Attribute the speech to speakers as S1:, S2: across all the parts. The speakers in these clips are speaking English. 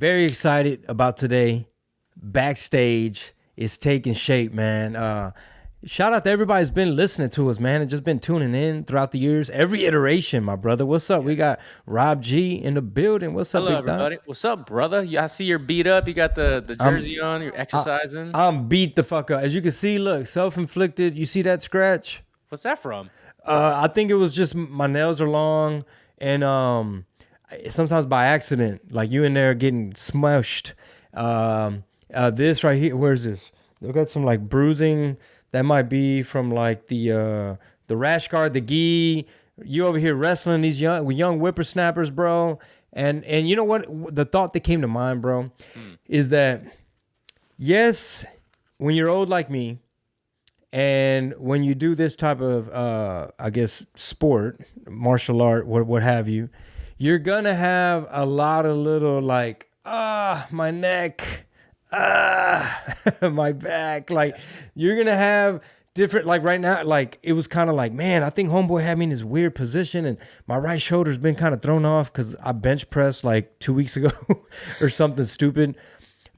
S1: Very excited about today. Backstage is taking shape, man. Shout out to everybody who's been listening to us, man, and just been tuning in throughout the years. Every iteration, my brother. What's up? We got Rob G in the building. What's up,
S2: Hello,
S1: big dog?
S2: everybody. What's up, brother? I see you're beat up. You got the
S1: I'm
S2: jersey on. You're exercising.
S1: I'm beat the fuck up. As you can see, look, self-inflicted. You see that scratch?
S2: What's that from?
S1: I think it was just my nails are long, and sometimes by accident, like you in there getting smushed. This right here, where's this? Look at some like bruising that might be from like the rash guard, the gi. You over here wrestling these young whippersnappers, bro. And you know what? The thought that came to mind, bro, is that yes, when you're old like me, and when you do this type of, I guess, sport, martial art, what have you, you're gonna have a lot of little like, my neck, my back. Like you're gonna have different. Like right now, like it was kind of like, man, I think homeboy had me in this weird position, and my right shoulder's been kind of thrown off because I bench pressed like 2 weeks ago or something stupid.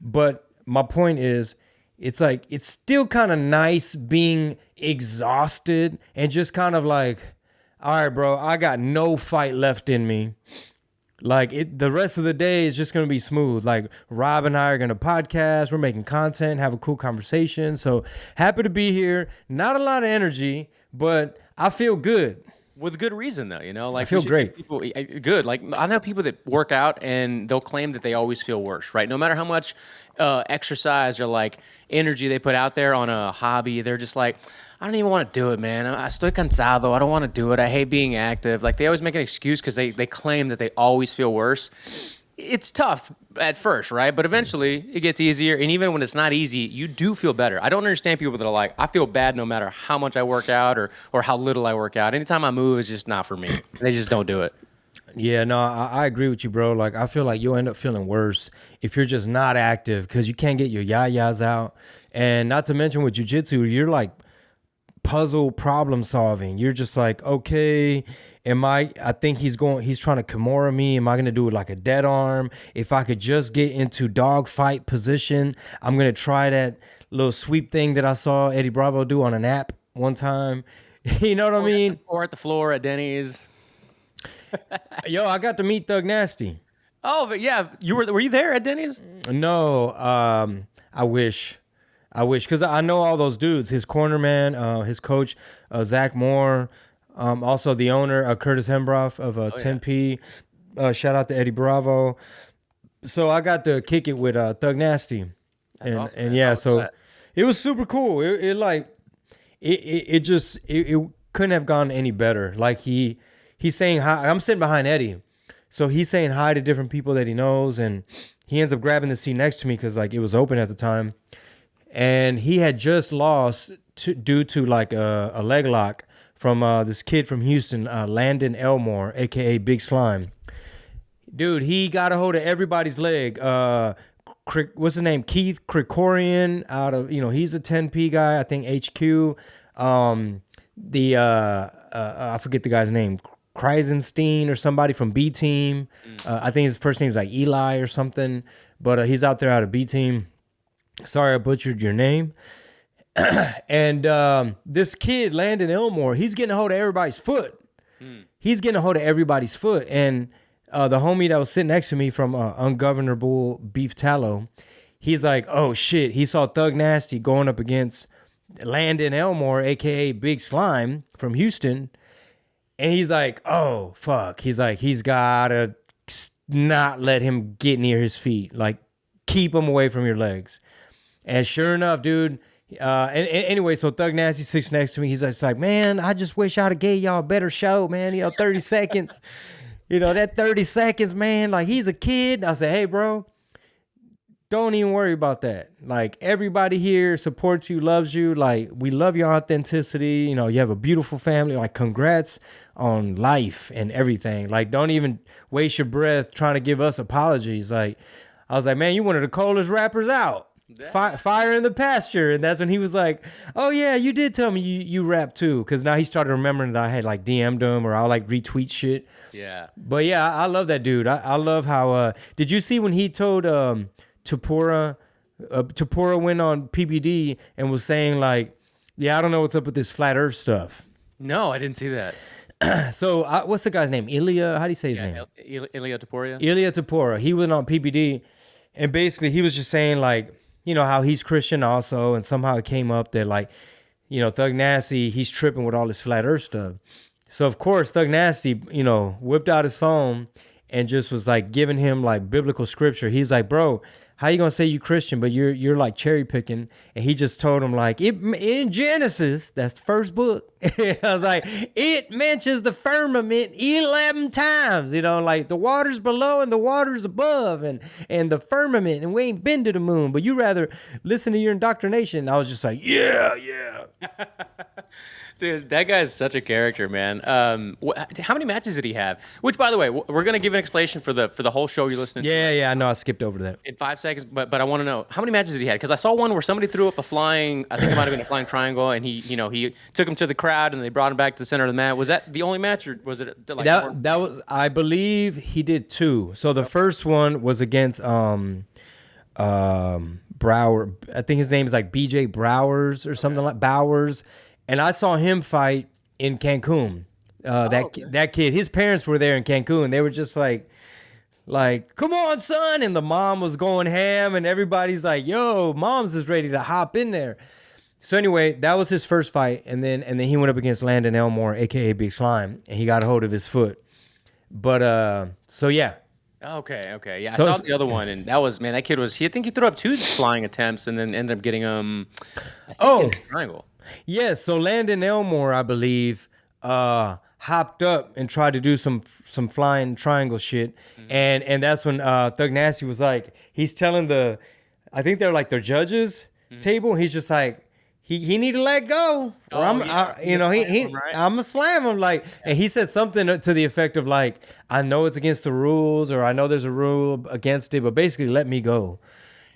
S1: But my point is, it's like it's still kind of nice being exhausted and just kind of like, all right, bro, I got no fight left in me. Like the rest of the day is just gonna be smooth. Like Rob and I are gonna podcast. We're making content, have a cool conversation. So happy to be here. Not a lot of energy, but I feel good.
S2: With good reason, though. Like
S1: I feel great.
S2: People, good. Like I know people that work out and they'll claim that they always feel worse, right? No matter how much exercise or like energy they put out there on a hobby, they're just like, I don't even want to do it, man. Estoy cansado. I don't want to do it. I hate being active. Like they always make an excuse because they claim that they always feel worse. It's tough at first, right? But eventually it gets easier. And even when it's not easy, you do feel better. I don't understand people that are like, I feel bad no matter how much I work out or how little I work out. Anytime I move, it's just not for me. They just don't do it.
S1: Yeah, no, I agree with you, bro. Like I feel like you'll end up feeling worse if you're just not active because you can't get your yayas out. And not to mention with jiu-jitsu, you're like puzzle problem solving. You're just like, okay, I think he's trying to Kimura me. Am I going to do it like a dead arm? If I could just get into dog fight position, I'm going to try that little sweep thing that I saw Eddie Bravo do on an app one time. You know what I mean?
S2: Or at the floor at Denny's.
S1: Yo, I got to meet Thug Nasty.
S2: Oh, but yeah, were you there at Denny's?
S1: No, I wish, because I know all those dudes. His corner man, his coach, Zach Moore, also the owner, Curtis Hembroff of 10P. Shout out to Eddie Bravo. So I got to kick it with Thug Nasty,
S2: That's awesome,
S1: and
S2: man.
S1: yeah,
S2: How was
S1: so
S2: that?
S1: it was super cool. It couldn't have gone any better. Like he's saying hi. I'm sitting behind Eddie, so he's saying hi to different people that he knows, and he ends up grabbing the seat next to me because like it was open at the time. And he had just lost due to like a leg lock from this kid from Houston, Landon Elmore, a.k.a. Big Slime. Dude, he got a hold of everybody's leg. What's his name? Keith Krikorian he's a 10P guy, I think HQ. I forget the guy's name. Kreisenstein or somebody from B Team. I think his first name is like Eli or something. But he's out there out of B Team. Sorry, I butchered your name. And this kid, Landon Elmore, he's getting a hold of everybody's foot. He's getting a hold of everybody's foot. And the homie that was sitting next to me from Ungovernable Beef Tallow, he's like, oh, shit. He saw Thug Nasty going up against Landon Elmore, a.k.a. Big Slime from Houston. And he's like, oh, fuck. He's like, he's got to not let him get near his feet. Like, keep him away from your legs. And sure enough, dude, anyway, so Thug Nasty sits next to me. He's like, man, I just wish I'd have gave y'all a better show, man. 30 seconds. That 30 seconds, man. Like, he's a kid. I said, hey, bro, don't even worry about that. Like, everybody here supports you, loves you. Like, we love your authenticity. You have a beautiful family. Like, congrats on life and everything. Like, don't even waste your breath trying to give us apologies. Like, I was like, man, you one of the coldest rappers out. Fire in the pasture. And that's when he was like, oh yeah, you did tell me you rap too. Because now he started remembering that I had like DM'd him or I'll like retweet shit.
S2: Yeah.
S1: But yeah, I love that dude. I love how, did you see when he told Tapora went on PBD and was saying like, yeah, I don't know what's up with this flat earth stuff.
S2: No, I didn't see that.
S1: So what's the guy's name? Ilya? How do you say his name?
S2: Ilya Taporia?
S1: Ilya Tapora. He went on PBD and basically he was just saying like, you know, how he's Christian also. And somehow it came up that like, you know, Thug Nasty, he's tripping with all this flat earth stuff. So of course, Thug Nasty, you know, whipped out his phone and just was like giving him like biblical scripture. He's like, bro, how you gonna say you Christian, but you're like cherry picking? And he just told him like, in Genesis, that's the first book. I was like, it mentions the firmament 11 times, you know, like the waters below and the waters above and the firmament, and we ain't been to the moon, but you rather listen to your indoctrination. And I was just like, yeah.
S2: Dude, that guy's such a character, man. How many matches did he have? Which, by the way, we're gonna give an explanation for the whole show you're listening to.
S1: Yeah, I know I skipped over that.
S2: In 5 seconds, but I want to know how many matches he had, because I saw one where somebody threw up a flying, I think it might have been a flying triangle, and he took him to the crowd and they brought him back to the center of the mat. Was that the only match, or was it like
S1: that was, I believe he did 2. So the first one was against Brower. I think his name is like BJ Browers or something like Bowers. And I saw him fight in Cancun. That kid, his parents were there in Cancun. They were just like, come on, son. And the mom was going ham and everybody's like, yo, mom's is ready to hop in there. So anyway, that was his first fight. And then he went up against Landon Elmore, AKA Big Slime, and he got a hold of his foot. But, so yeah.
S2: Okay. Yeah, so, I saw the other one, and that was, man, that kid was, I think he threw up 2 flying attempts and then ended up getting in a triangle.
S1: Yes, so Landon Elmore, I believe, hopped up and tried to do some flying triangle shit, and that's when Thug Nasty was like, he's telling I think they're like their judges table. He's just like, he need to let go, or I'm gonna slam him like, and he said something to the effect of like, I know it's against the rules, or I know there's a rule against it, but basically let me go,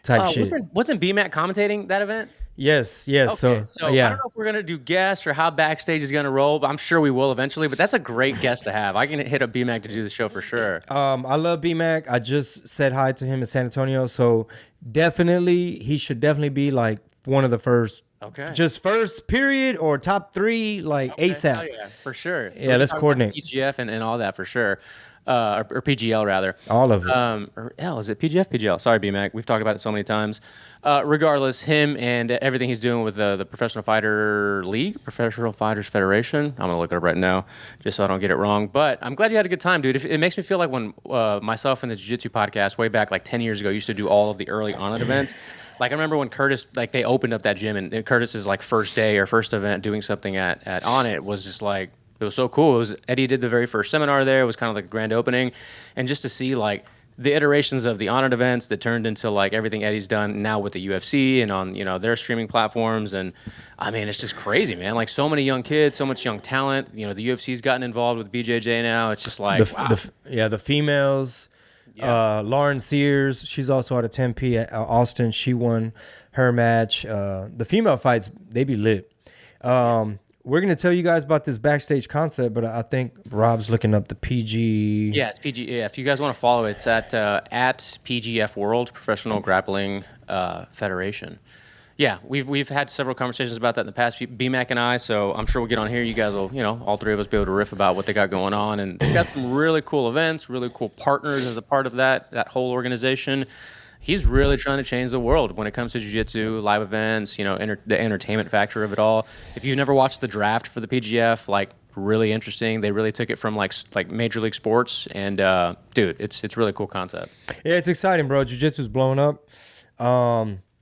S1: type shit.
S2: Wasn't BMAC commentating that event?
S1: Yes.
S2: Okay,
S1: So yeah.
S2: I don't know if we're gonna do guests or how Backstage is gonna roll, but I'm sure we will eventually. But that's a great guest to have. I can hit up BMAC to do the show for sure.
S1: I love BMAC. I just said hi to him in San Antonio, so he should definitely be like one of the first.
S2: Okay.
S1: Just first period or top 3, like ASAP.
S2: Oh, yeah, for sure. So
S1: yeah, let's coordinate.
S2: PGF and all that for sure. Or PGL rather.
S1: All of it.
S2: Or L, is it PGF? PGL. Sorry, BMAC. We've talked about it so many times. Regardless, him and everything he's doing with the Professional Fighter League, Professional Fighters Federation. I'm going to look it up right now just so I don't get it wrong. But I'm glad you had a good time, dude. It makes me feel like when myself and the Jiu-Jitsu podcast way back like 10 years ago used to do all of the early on-it events. Like I remember when Curtis, like they opened up that gym and Curtis's like first day or first event doing something at On-It was just like, it was so cool. Eddie did the very first seminar there. It was kind of like a grand opening. And just to see like the iterations of the On-It events that turned into like everything Eddie's done now with the UFC and on, their streaming platforms. And I mean, it's just crazy, man. Like so many young kids, so much young talent. The UFC's gotten involved with BJJ now. It's just like,
S1: the females. Yeah. Lauren Sears, she's also out of Tempe at Austin. She won her match. The female fights, they be lit. We're going to tell you guys about this Backstage concept, but I think Rob's looking up the PG.
S2: Yeah, it's PG. Yeah, if you guys want to follow it, it's at PGF World, Professional Grappling Federation. Yeah, we've had several conversations about that in the past, BMAC and I, so I'm sure we'll get on here. You guys will, all 3 of us be able to riff about what they got going on. And they've got some really cool events, really cool partners as a part of that whole organization. He's really trying to change the world when it comes to jiu-jitsu, live events, the entertainment factor of it all. If you've never watched the draft for the PGF, like really interesting. They really took it from like Major League Sports, and dude, it's really cool concept.
S1: Yeah, it's exciting, bro. Jiu-jitsu's blowing up.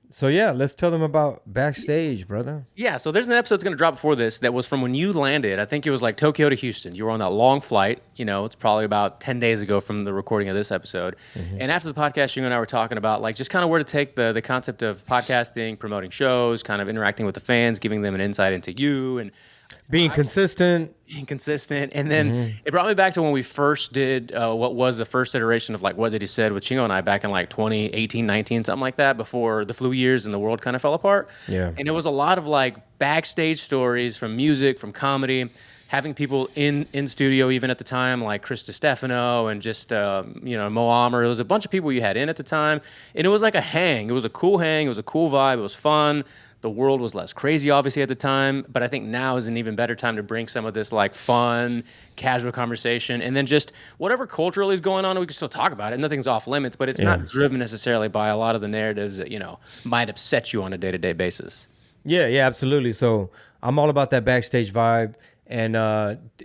S1: So yeah, let's tell them about Backstage, brother.
S2: Yeah, so there's an episode that's going to drop before this that was from when you landed. I think it was like Tokyo to Houston. You were on that long flight. It's probably about 10 days ago from the recording of this episode. Mm-hmm. And after the podcast, you and I were talking about like just kind of where to take the concept of podcasting, promoting shows, kind of interacting with the fans, giving them an insight into you. And
S1: Being consistent.
S2: Inconsistent. And then it brought me back to when we first did what was the first iteration of like What Did He Said with Chingo and I back in like 2018, 19, something like that, before the flu years and the world kind of fell apart.
S1: Yeah.
S2: And it was a lot of like backstage stories from music, from comedy, having people in studio even at the time, like Chris DiStefano and just, Mo Amer. There was a bunch of people you had in at the time. And it was like a hang. It was a cool hang. It was a cool vibe. It was fun. The world was less crazy, obviously, at the time, but I think now is an even better time to bring some of this like fun, casual conversation, and then just whatever culturally is going on, we can still talk about it. Nothing's off limits, but it's not driven necessarily by a lot of the narratives that might upset you on a day-to-day basis.
S1: Yeah, absolutely. So I'm all about that backstage vibe. And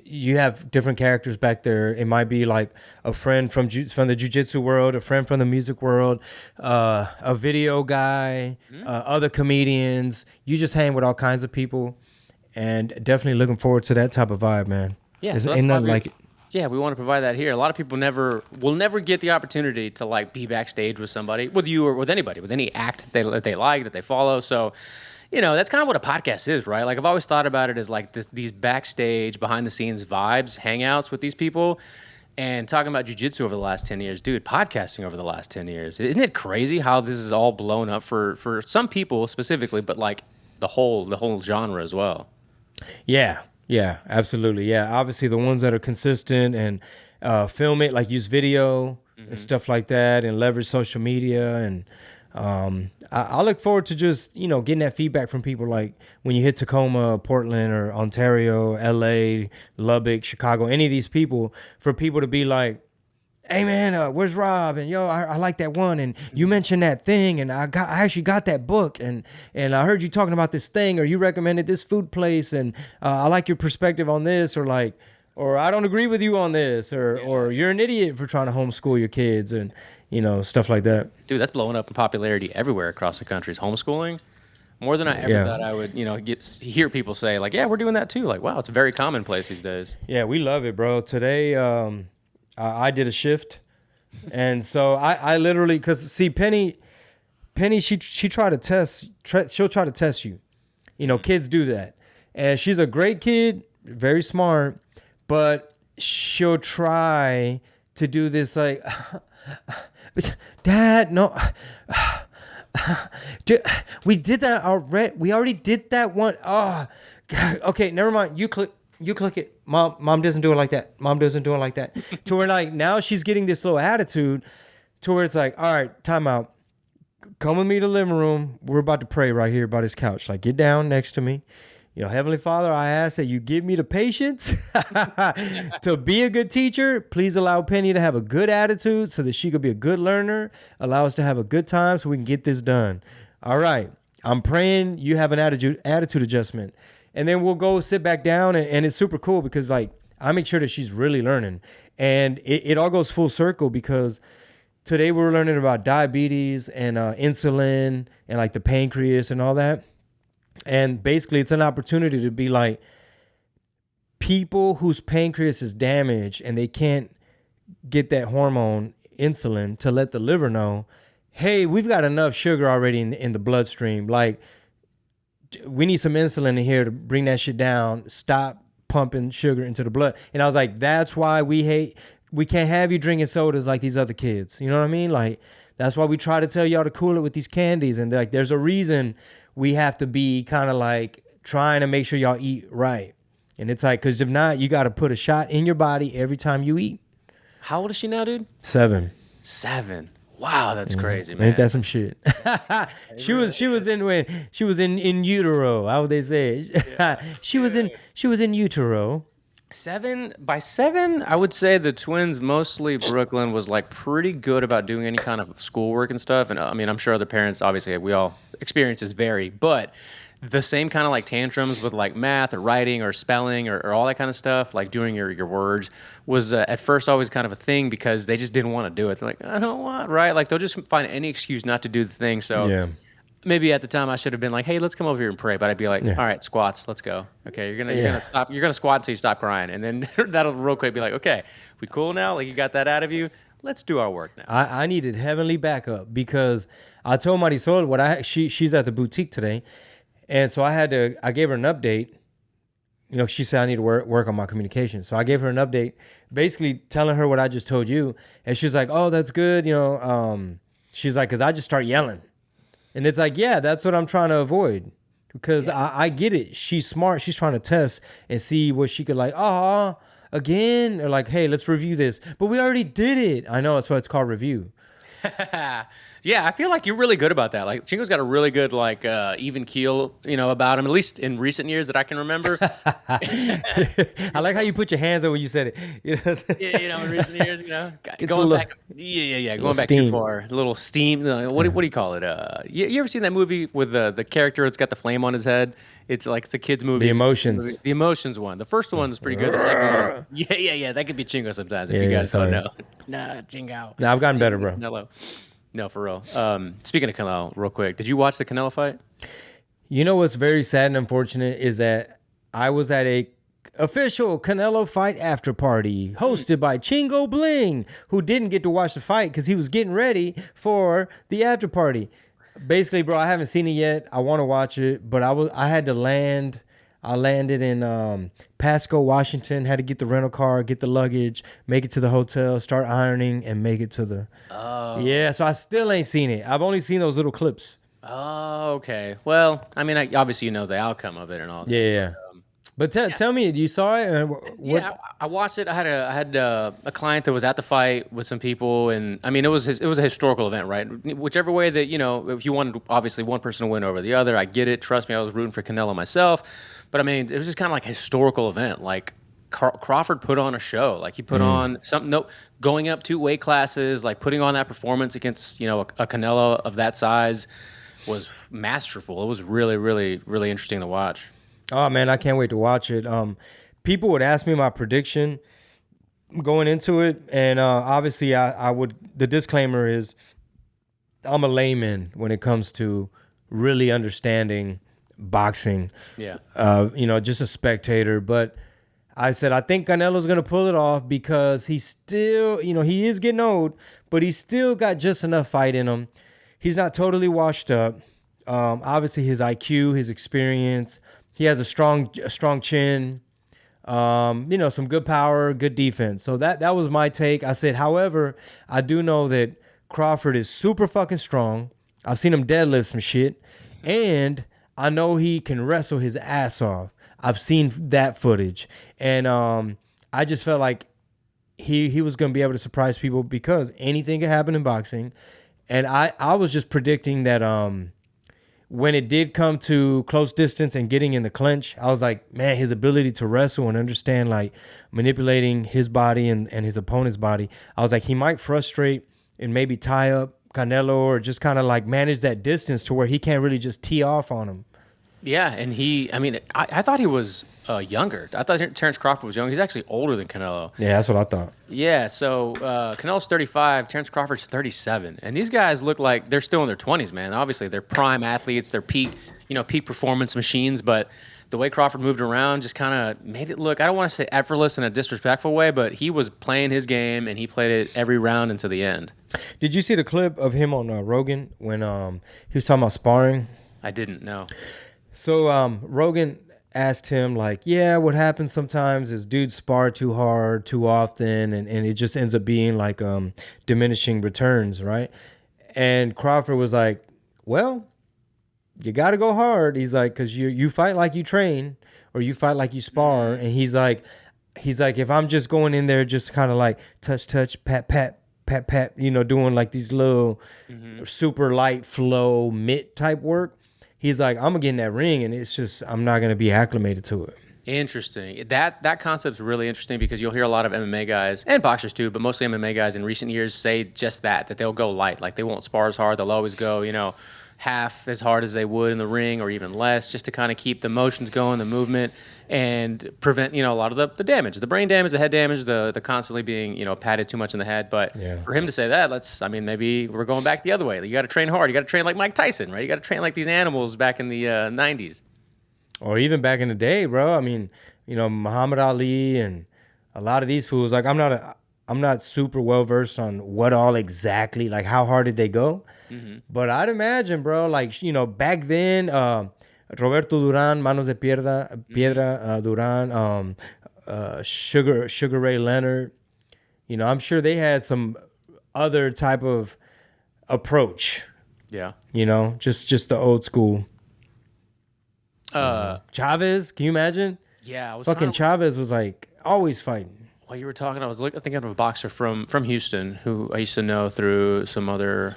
S1: you have different characters back there. It might be like a friend from the jiu-jitsu world, a friend from the music world, a video guy, other comedians. You just hang with all kinds of people, and definitely looking forward to that type of vibe, man.
S2: Yeah, so
S1: ain't nothing like it.
S2: Yeah, we want to provide that here. A lot of people will never get the opportunity to like be backstage with somebody, with you or with anybody, with any act that they like, that they follow. So, that's kind of what a podcast is, right? Like I've always thought about it as like these backstage, behind the scenes vibes, hangouts with these people, and talking about jiu-jitsu over the last 10 years, dude, podcasting over the last 10 years. Isn't it crazy how this is all blown up for some people specifically, but like the whole genre as well?
S1: Yeah, absolutely. Yeah, obviously the ones that are consistent and film it, like use video and stuff like that, and leverage social media. And I look forward to just, getting that feedback from people, like when you hit Tacoma, Portland, or Ontario, LA, Lubbock, Chicago, any of these people, for people to be like, hey man, where's Rob? And I like that one, and you mentioned that thing, and I actually got that book, and I heard you talking about this thing, or you recommended this food place, and I like your perspective on this, or I don't agree with you on this, or you're an idiot for trying to homeschool your kids, and stuff like that.
S2: Dude, that's blowing up in popularity everywhere across the country. Is homeschooling more than I ever thought I would, hear people say like, yeah, we're doing that too. Like, wow, it's very commonplace these days.
S1: Yeah, we love it, bro. Today, I did a shift, and so I literally, because see, Penny, she tried to test. She'll try to test you. Kids do that, and she's a great kid, very smart, but she'll try to do this like, Dad, no. We did that already. We already did that one. Oh, God. Okay, never mind. You click it. Mom doesn't do it like that. Mom doesn't do it like that. To where like now she's getting this little attitude to where it's like, all right, time out. Come with me to the living room. We're about to pray right here by this couch. Like, get down next to me. Heavenly Father, I ask that you give me the patience to be a good teacher. Please allow Penny to have a good attitude so that she could be a good learner. Allow us to have a good time so we can get this done. All right. I'm praying you have an attitude adjustment. And then we'll go sit back down, and it's super cool because like I make sure that she's really learning. And it all goes full circle because today we were learning about diabetes and insulin and like the pancreas and all that. And basically it's an opportunity to be like, people whose pancreas is damaged and they can't get that hormone insulin, to let the liver know, hey, we've got enough sugar already in the bloodstream. Like, we need some insulin in here to bring that shit down. Stop pumping sugar into the blood. And I was like, that's why we can't have you drinking sodas like these other kids. You know what I mean? Like, that's why we try to tell y'all to cool it with these candies. And like, there's a reason we have to be kind of like trying to make sure y'all eat right. And it's like, because if not, you got to put a shot in your body every time you eat.
S2: How old is she now, dude?
S1: 7.
S2: Wow, that's crazy, man.
S1: Ain't that some shit? she was in utero. How would they say? she was in utero.
S2: 7 by 7, I would say the twins, mostly Brooklyn, was like pretty good about doing any kind of schoolwork and stuff. And I mean, I'm sure other parents, obviously, we all experiences vary, but the same kind of like tantrums with like math or writing or spelling or all that kind of stuff, like doing your words, was at first always kind of a thing because they just didn't want to do it. They're like, I don't want, right? Like they'll just find any excuse not to do the thing. So maybe at the time I should have been like, hey, let's come over here and pray. But I'd be like, all right, squats, let's go. Okay, you're gonna stop. You're gonna squat until you stop crying, and then that'll real quick be like, okay, we cool now? Like you got that out of you. Let's do our work now.
S1: I needed heavenly backup because I told Marisol she's at the boutique today, and so I gave her an update. she said I need to work on my communication. So I gave her an update, basically telling her what I just told you. And she's like, oh, that's good. She's like, because I just start yelling. And it's like, yeah, that's what I'm trying to avoid. Because I get it. She's smart. She's trying to test and see what she could again. Or like, hey, let's review this. But we already did it. I know. That's why it's called review.
S2: Yeah, I feel like you're really good about that. Like Chingo's got a really good even keel, about him, at least in recent years that I can remember.
S1: I like how you put your hands up when you said it.
S2: In recent years,
S1: going
S2: back. Going back
S1: steam.
S2: too far. A little steam. What do you call it? You ever seen that movie with the character that's got the flame on his head? It's like it's a kid's movie.
S1: The Emotions.
S2: The Emotions one. The first one was pretty good. The second one, yeah. That could be Chingo sometimes if you guys don't know. Nah, Chingo.
S1: Nah, I've gotten better, bro.
S2: Canelo. No, for real. Speaking of Canelo, real quick, did you watch the Canelo fight?
S1: You know what's very sad and unfortunate is that I was at a official Canelo fight after party hosted by Chingo Bling, who didn't get to watch the fight because he was getting ready for the after party. Basically, bro, I haven't seen it yet. I want to watch it, but I had to land. I landed in Pasco, Washington, had to get the rental car, get the luggage, make it to the hotel, start ironing, and make it to the... Oh. Yeah, so I still ain't seen it. I've only seen those little clips.
S2: Oh, okay. Well, I mean, obviously you know the outcome of it and all that.
S1: Yeah. But tell me, you saw it?
S2: Yeah, I watched it. I had a client that was at the fight with some people, and I mean, it was a historical event, right? Whichever way that, if you wanted, obviously, one person to win over the other, I get it. Trust me, I was rooting for Canelo myself. But I mean, it was just kind of like a historical event. Like Crawford put on a show. Like he put on something. Going up 2 weight classes, like putting on that performance against a Canelo of that size was masterful. It was really, really, really interesting to watch.
S1: Oh man, I can't wait to watch it. People would ask me my prediction going into it, and obviously, I would. The disclaimer is, I'm a layman when it comes to really understanding boxing.
S2: Yeah.
S1: Just a spectator. But I said I think Canelo's gonna pull it off because he's still, he is getting old, but he's still got just enough fight in him. He's not totally washed up. Obviously, his IQ, his experience. He has a strong chin, some good power, good defense. So that was my take. I said, however, I do know that Crawford is super fucking strong. I've seen him deadlift some shit. And I know he can wrestle his ass off. I've seen that footage. And I just felt like he was going to be able to surprise people because anything can happen in boxing. And I was just predicting that when it did come to close distance and getting in the clinch, I was like, man, his ability to wrestle and understand like manipulating his body and his opponent's body, I was like, he might frustrate and maybe tie up Canelo or just kind of like manage that distance to where he can't really just tee off on him.
S2: Yeah, and I thought he was younger. I thought Terrence Crawford was young. He's actually older than Canelo.
S1: Yeah, that's what I thought.
S2: Yeah, so Canelo's 35, Terrence Crawford's 37. And these guys look like they're still in their 20s, man. Obviously, they're prime athletes. They're peak performance machines. But the way Crawford moved around just kind of made it look, I don't want to say effortless in a disrespectful way, but he was playing his game, and he played it every round until the end.
S1: Did you see the clip of him on Rogan when he was talking about sparring?
S2: I didn't know.
S1: So Rogan asked him like, yeah, what happens sometimes is dudes spar too hard, too often, and it just ends up being like diminishing returns, right? And Crawford was like, well, you got to go hard. He's like, because you fight like you train or you fight like you spar. And he's like, if I'm just going in there just kind of like touch, pat, doing like these little super light flow mitt type work. He's like, I'm going to get in that ring, and it's just, I'm not going to be acclimated to it.
S2: Interesting. That concept's really interesting because you'll hear a lot of MMA guys, and boxers too, but mostly MMA guys in recent years say just that they'll go light. Like, they won't spar as hard. They'll always go, half as hard as they would in the ring or even less, just to kind of keep the motions going, the movement, and prevent, a lot of the damage, the brain damage, the head damage, the constantly being, patted too much in the head. But for him to say that, maybe we're going back the other way. You got to train hard. You got to train like Mike Tyson, right? You got to train like these animals back in the 90s.
S1: Or even back in the day, bro. I mean, Muhammad Ali and a lot of these fools, like I'm not super well versed on what all exactly, like how hard did they go? Mm-hmm. But I'd imagine, bro, like, back then, Roberto Duran, Manos de Piedra, Duran, Sugar Ray Leonard. You know, I'm sure they had some other type of approach.
S2: Yeah.
S1: You know, just the old school. Chavez, can you imagine?
S2: Yeah, I was
S1: Fucking Chavez was like always fighting.
S2: While you were talking, I was thinking of a boxer from Houston who I used to know through some other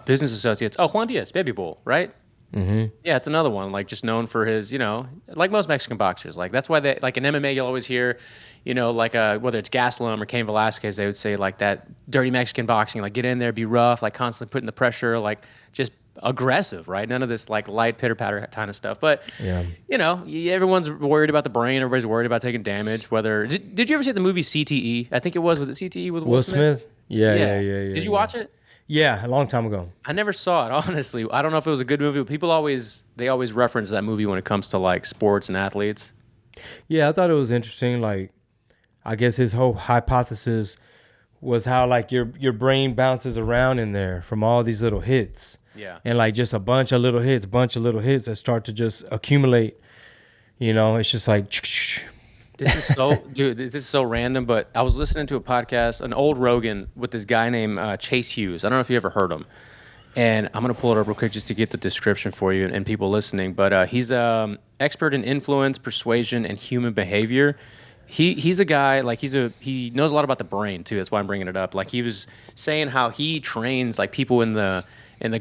S2: business associates. Oh, Juan Diaz, Baby Bull, right? Mm-hmm. Yeah, it's another one, like just known for his, you know, like most Mexican boxers. Like that's why they, like in MMA, you'll always hear, you know, like whether it's Gastelum or Cain Velasquez, they would say like that dirty Mexican boxing, like get in there, be rough, like constantly putting the pressure, like just aggressive, right? None of this like light pitter patter kind of stuff. But you know, everyone's worried about the brain. Everybody's worried about taking damage. Whether did you ever see the movie CTE? I think it was it CTE with Will Smith?
S1: Yeah.
S2: Did you watch it?
S1: Yeah, a long time ago.
S2: I never saw it, honestly. I don't know if it was a good movie, but people always reference that movie when it comes to like sports and athletes.
S1: Yeah, I thought it was interesting. Like, I guess his whole hypothesis was how like your brain bounces around in there from all these little hits.
S2: Yeah.
S1: And like just a bunch of little hits that start to just accumulate. You know, it's just like.
S2: This is so, dude, this is so random, but I was listening to a podcast, an old Rogan with this guy named Chase Hughes. I don't know if you ever heard him. And I'm going to pull it up real quick just to get the description for you and people listening. But he's an expert in influence, persuasion, and human behavior. He's a guy, like he knows a lot about the brain too. That's why I'm bringing it up. Like he was saying how he trains like people in the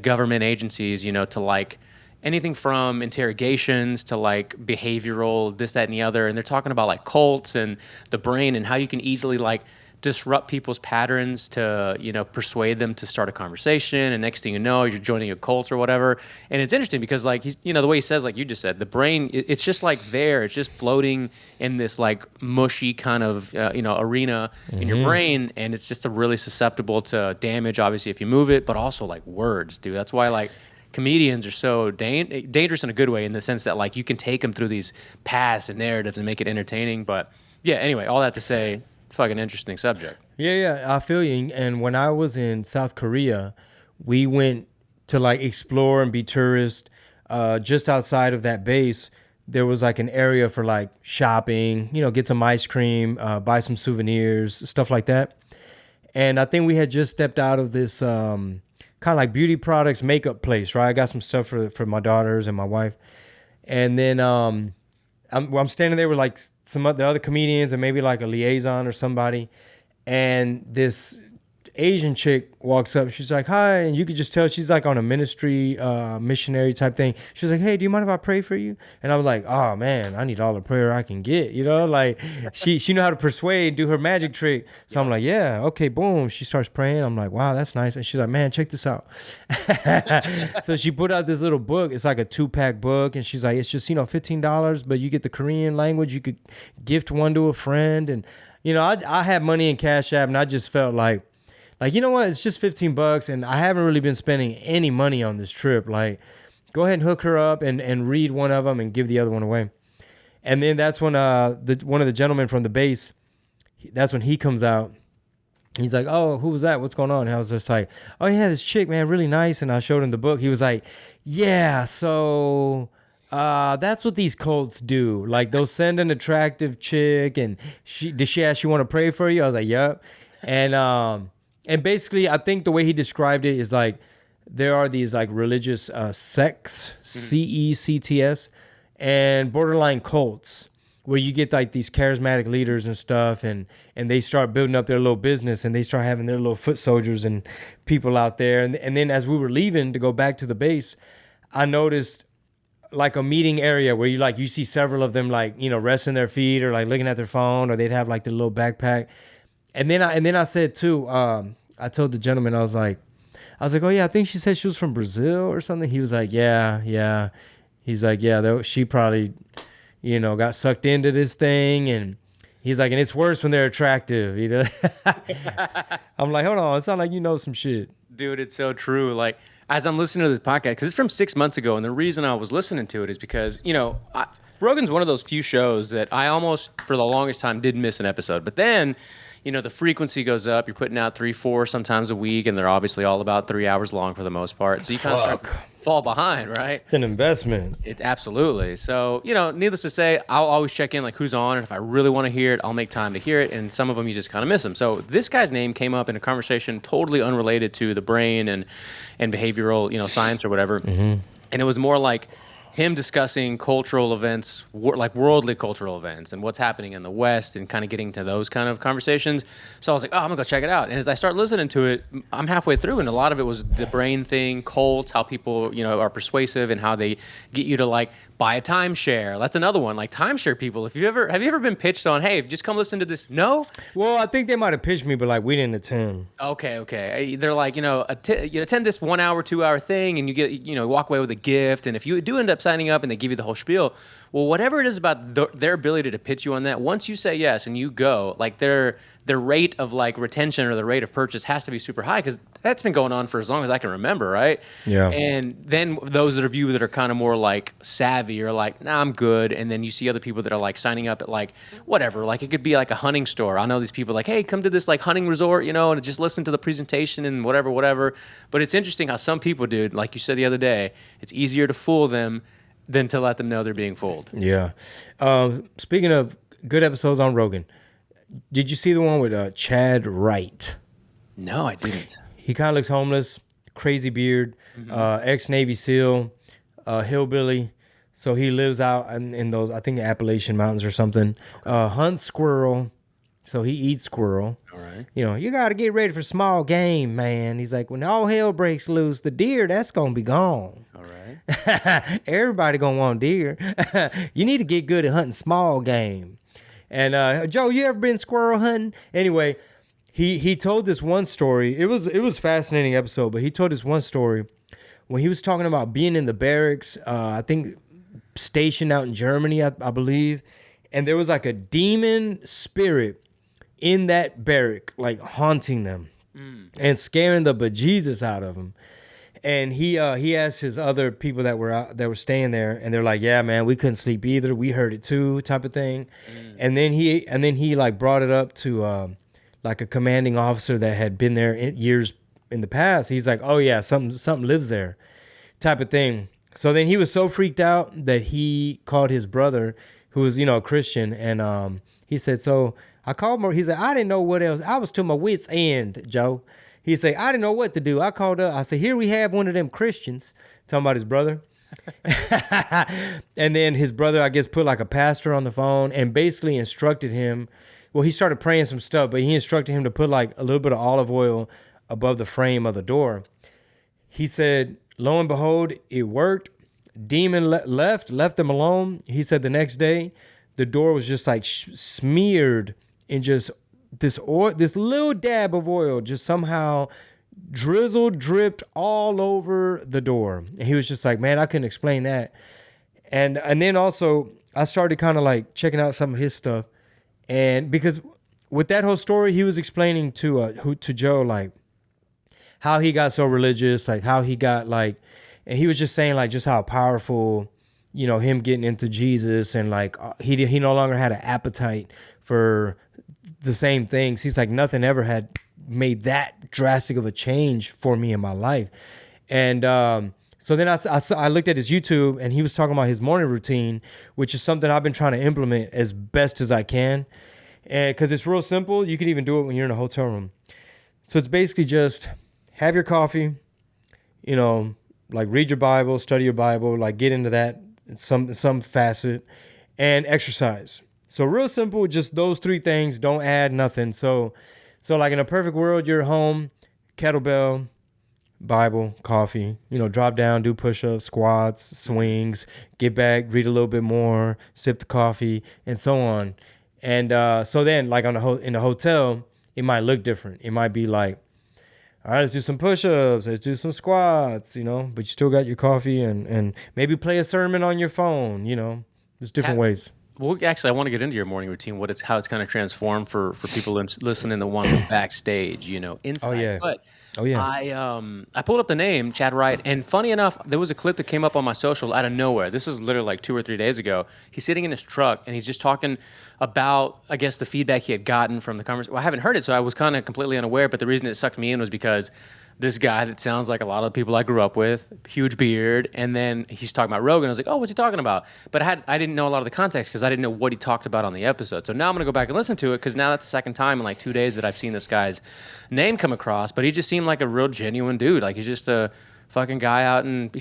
S2: government agencies, you know, to like anything from interrogations to like behavioral, this, that, and the other. And they're talking about like cults and the brain and how you can easily like disrupt people's patterns to, you know, persuade them to start a conversation. And next thing you know, you're joining a cult or whatever. And it's interesting because like, he's, you know, the way he says, like you just said, the brain, it's just like there, it's just floating in this like mushy kind of, you know, arena in your brain. And it's just really susceptible to damage, obviously, if you move it, but also like words, dude. That's why like, comedians are so dangerous in a good way in the sense that like you can take them through these paths and narratives and make it entertaining. But yeah, anyway, all that to say, fucking interesting subject.
S1: Yeah, I feel you. And when I was in South Korea, we went to like explore and be tourists. Just outside of that base, there was like an area for like shopping, you know, get some ice cream, buy some souvenirs, stuff like that. And I think we had just stepped out of this kind of like beauty products, makeup place, right? I got some stuff for my daughters and my wife. And then I'm standing there with like some of the other comedians and maybe like a liaison or somebody. And this Asian chick walks up. She's like, hi. And you could just tell she's like on a ministry, missionary type thing. She's like, hey, do you mind if I pray for you? And I was like, oh man, I need all the prayer I can get. You know, like she knew how to persuade, do her magic trick. So I'm like, yeah, okay, boom. She starts praying. I'm like, wow, that's nice. And she's like, man, check this out. So she put out this little book. It's like a 2-pack book. And she's like, it's just, you know, $15, but you get the Korean language. You could gift one to a friend. And, you know, I had money in Cash App and I just felt like, you know what? It's just $15 and I haven't really been spending any money on this trip. Like, go ahead and hook her up and read one of them and give the other one away. And then that's when one of the gentlemen from the base, that's when he comes out. He's like, oh, who was that? What's going on? And I was just like, oh, yeah, this chick, man, really nice. And I showed him the book. He was like, yeah, so that's what these cults do. Like, they'll send an attractive chick and did she ask you want to pray for you? I was like, yep. And basically, I think the way he described it is like there are these like religious sects, CECTS, and borderline cults where you get like these charismatic leaders and stuff, and they start building up their little business and they start having their little foot soldiers and people out there. And then as we were leaving to go back to the base, I noticed like a meeting area where you see several of them like, you know, resting their feet or like looking at their phone, or they'd have like their little backpack. And then I said too, I told the gentleman, I was like, oh yeah, I think she said she was from Brazil or something. He was like, yeah. He's like, yeah, she probably, you know, got sucked into this thing. And he's like, and it's worse when they're attractive, you know? I'm like, hold on, it sounds like you know some shit.
S2: Dude, it's so true. Like, as I'm listening to this podcast, because it's from 6 months ago, and the reason I was listening to it is because, you know, Rogan's one of those few shows that I almost, for the longest time, didn't miss an episode. But then, the frequency goes up. You're putting out 3, 4 sometimes a week, and they're obviously all about 3 hours long for the most part. So you kind of start to fall behind, right?
S1: It's an investment.
S2: It absolutely. So, needless to say, I'll always check in like who's on, and if I really want to hear it, I'll make time to hear it. And some of them you just kind of miss them. So this guy's name came up in a conversation totally unrelated to the brain and behavioral, science or whatever. Mm-hmm. And it was more like him discussing cultural events, like worldly cultural events and what's happening in the West and kind of getting to those kind of conversations. So I was like, I'm going to go check it out. And as I start listening to it, I'm halfway through, and a lot of it was the brain thing, cults, how people, are persuasive and how they get you to like buy a timeshare. That's another one. Like timeshare people. Have you ever been pitched on, hey, just come listen to this? No?
S1: Well, I think they might have pitched me, but like we didn't attend.
S2: Okay. They're like, attend this 1 hour, 2 hour thing, and you get, walk away with a gift. And if you do end up signing up and they give you the whole spiel, well, whatever it is about their ability to pitch you on that, once you say yes and you go, like their rate of like retention or the rate of purchase has to be super high, because that's been going on for as long as I can remember, right?
S1: Yeah.
S2: And then those that are kind of more like savvy or like, nah, I'm good. And then you see other people that are like signing up at like whatever, like it could be like a hunting store. I know these people like, hey, come to this like hunting resort, and just listen to the presentation and whatever. But it's interesting how some people, dude, like you said the other day, it's easier to fool them than to let them know they're being fooled.
S1: Yeah. Speaking of good episodes on Rogan, did you see the one with Chad Wright?
S2: No, I didn't.
S1: He kind of looks homeless, crazy beard, ex-Navy SEAL, hillbilly. So he lives out in those, I think, Appalachian Mountains or something. Okay. Hunts squirrel. So he eats squirrel.
S2: All right.
S1: You got to get ready for small game, man. He's like, when all hell breaks loose, the deer, that's going to be gone.
S2: All right.
S1: Everybody going to want deer. You need to get good at hunting small game. And Joe, you ever been squirrel hunting? Anyway, he told this one story. It was a fascinating episode, but he told this one story when he was talking about being in the barracks, I think stationed out in Germany, I believe. And there was like a demon spirit in that barrack, like haunting them and scaring the bejesus out of them. And he asked his other people that were staying there, and they're like, "Yeah, man, we couldn't sleep either. We heard it too," type of thing. And then he like brought it up to like a commanding officer that had been there years in the past. He's like, "Oh yeah, something lives there," type of thing. So then he was so freaked out that he called his brother, who was a Christian, and he said, "So I called him." He said, "I didn't know what else. I was to my wit's end, Joe." He said, "I didn't know what to do. I called up. I said, here we have one of them Christians," talking about his brother. And then his brother, I guess, put like a pastor on the phone and basically instructed him. Well, he started praying some stuff, but he instructed him to put like a little bit of olive oil above the frame of the door. He said, lo and behold, it worked. Demon left them alone. He said the next day, the door was just like smeared in just this little dab of oil just somehow dripped all over the door. And he was just like, man, I couldn't explain that. And then also I started kind of like checking out some of his stuff. And because with that whole story, he was explaining to Joe, like how he got so religious, like how he got like, and he was just saying like just how powerful, him getting into Jesus, and like he no longer had an appetite for the same things. He's like, nothing ever had made that drastic of a change for me in my life. And so then I looked at his YouTube, and he was talking about his morning routine, which is something I've been trying to implement as best as I can. And because it's real simple, you can even do it when you're in a hotel room. So it's basically just have your coffee, like read your Bible, study your Bible, like get into that in some facet, and exercise. So real simple, just those three things. Don't add nothing. So like in a perfect world, you're home, kettlebell, Bible, coffee, drop down, do push-ups, squats, swings, get back, read a little bit more, sip the coffee, and so on. And so then like in the hotel, it might look different. It might be like, all right, let's do some push-ups, let's do some squats, but you still got your coffee, and maybe play a sermon on your phone, there's different ways.
S2: Well, actually, I want to get into your morning routine, how it's kind of transformed for people listening that want the backstage,
S1: Oh
S2: insight.
S1: yeah.
S2: But
S1: Oh yeah.
S2: I pulled up the name Chad Wright, and funny enough, there was a clip that came up on my social out of nowhere. This is literally like 2 or 3 days ago. He's sitting in his truck and he's just talking about, I guess, the feedback he had gotten from the conversation. Well, I haven't heard it, so I was kind of completely unaware. But the reason it sucked me in was because this guy that sounds like a lot of the people I grew up with, huge beard, and then he's talking about Rogan. I was like, oh, what's he talking about? But I didn't know a lot of the context because I didn't know what he talked about on the episode. So now I'm gonna go back and listen to it because now that's the second time in like 2 days that I've seen this guy's name come across. But he just seemed like a real genuine dude. Like he's just a fucking guy out in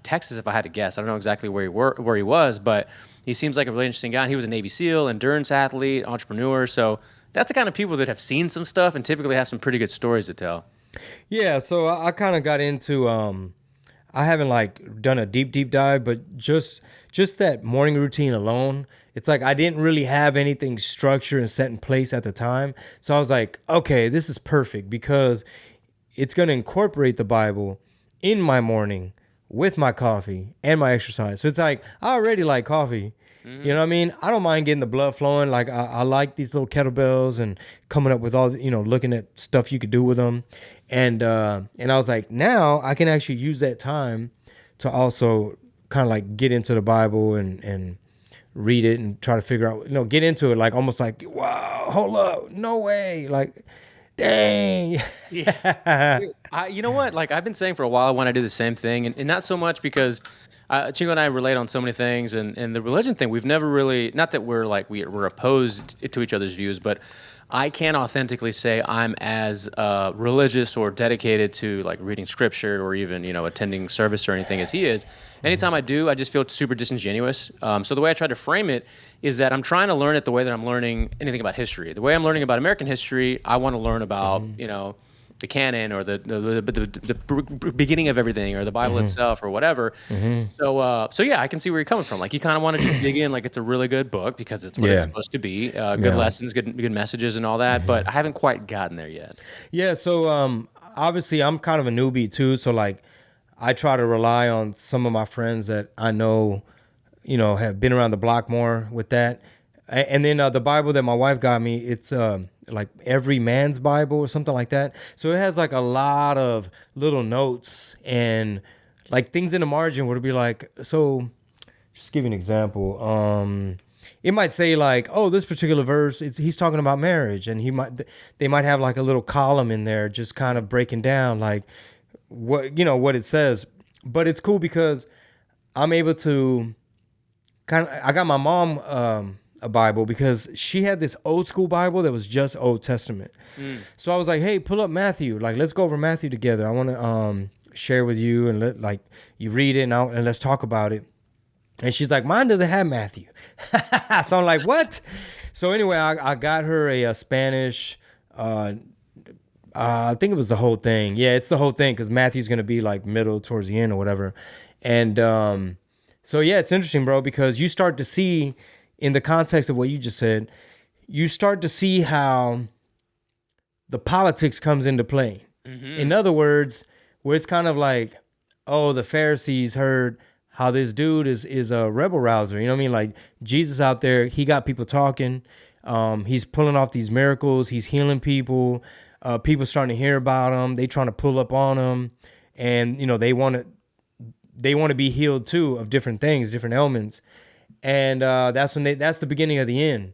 S2: Texas, if I had to guess. I don't know exactly where he was, but he seems like a really interesting guy. And he was a Navy SEAL, endurance athlete, entrepreneur. So that's the kind of people that have seen some stuff and typically have some pretty good stories to tell.
S1: Yeah, so I kind of got into I haven't like done a deep dive, but just that morning routine alone, it's like I didn't really have anything structured and set in place at the time. So I was like, okay, this is perfect because it's going to incorporate the Bible in my morning with my coffee and my exercise. So it's like I already like coffee. You know what I mean? I don't mind getting the blood flowing. Like I like these little kettlebells and coming up with all the, looking at stuff you could do with them. And I was like, now I can actually use that time to also kind of like get into the Bible and read it and try to figure out, get into it. Like almost like, wow, hold up, no way. Like, dang.
S2: Yeah. You know what? Like I've been saying for a while, I want to do the same thing, and not so much because Chingo and I relate on so many things, and the religion thing, we've never really, not that we're like we're opposed to each other's views, but I can't authentically say I'm as religious or dedicated to like reading scripture or even attending service or anything as he is. Anytime I do, I just feel super disingenuous. So the way I try to frame it is that I'm trying to learn it the way that I'm learning anything about history. The way I'm learning about American history, I want to learn about the canon or the beginning of everything or the Bible itself or whatever. So yeah, I can see where you're coming from. Like you kind of want to just dig in like it's a really good book because it's what it's supposed to be. Good lessons, good messages and all that. But I haven't quite gotten there yet.
S1: Yeah. So obviously I'm kind of a newbie too. So like I try to rely on some of my friends that I know, have been around the block more with that. And then the Bible that my wife got me, it's like Every Man's Bible or something like that. So it has like a lot of little notes and like things in the margin where it'll be like, so just give you an example. It might say like, oh, this particular verse, he's talking about marriage, and they might have like a little column in there just kind of breaking down like what it says. But it's cool because I'm able to I got my mom a Bible because she had this old school Bible that was just Old Testament. So I was like, hey, pull up Matthew. Like, let's go over Matthew together. I want to share with you and let you read it and let's talk about it. And she's like, mine doesn't have Matthew. So I'm like, what? So anyway, I got her a Spanish. I think it was the whole thing. Yeah, it's the whole thing because Matthew's going to be like middle towards the end or whatever. And so, yeah, it's interesting, bro, because you start to see in the context of what you just said, you start to see how the politics comes into play. In other words, where it's kind of like, oh, the Pharisees heard how this dude is a rebel rouser. You know what I mean? Like Jesus out there, he got people talking. He's pulling off these miracles. He's healing people. People starting to hear about him. They trying to pull up on him. And, they want to be healed too of different things, different ailments. And that's the beginning of the end,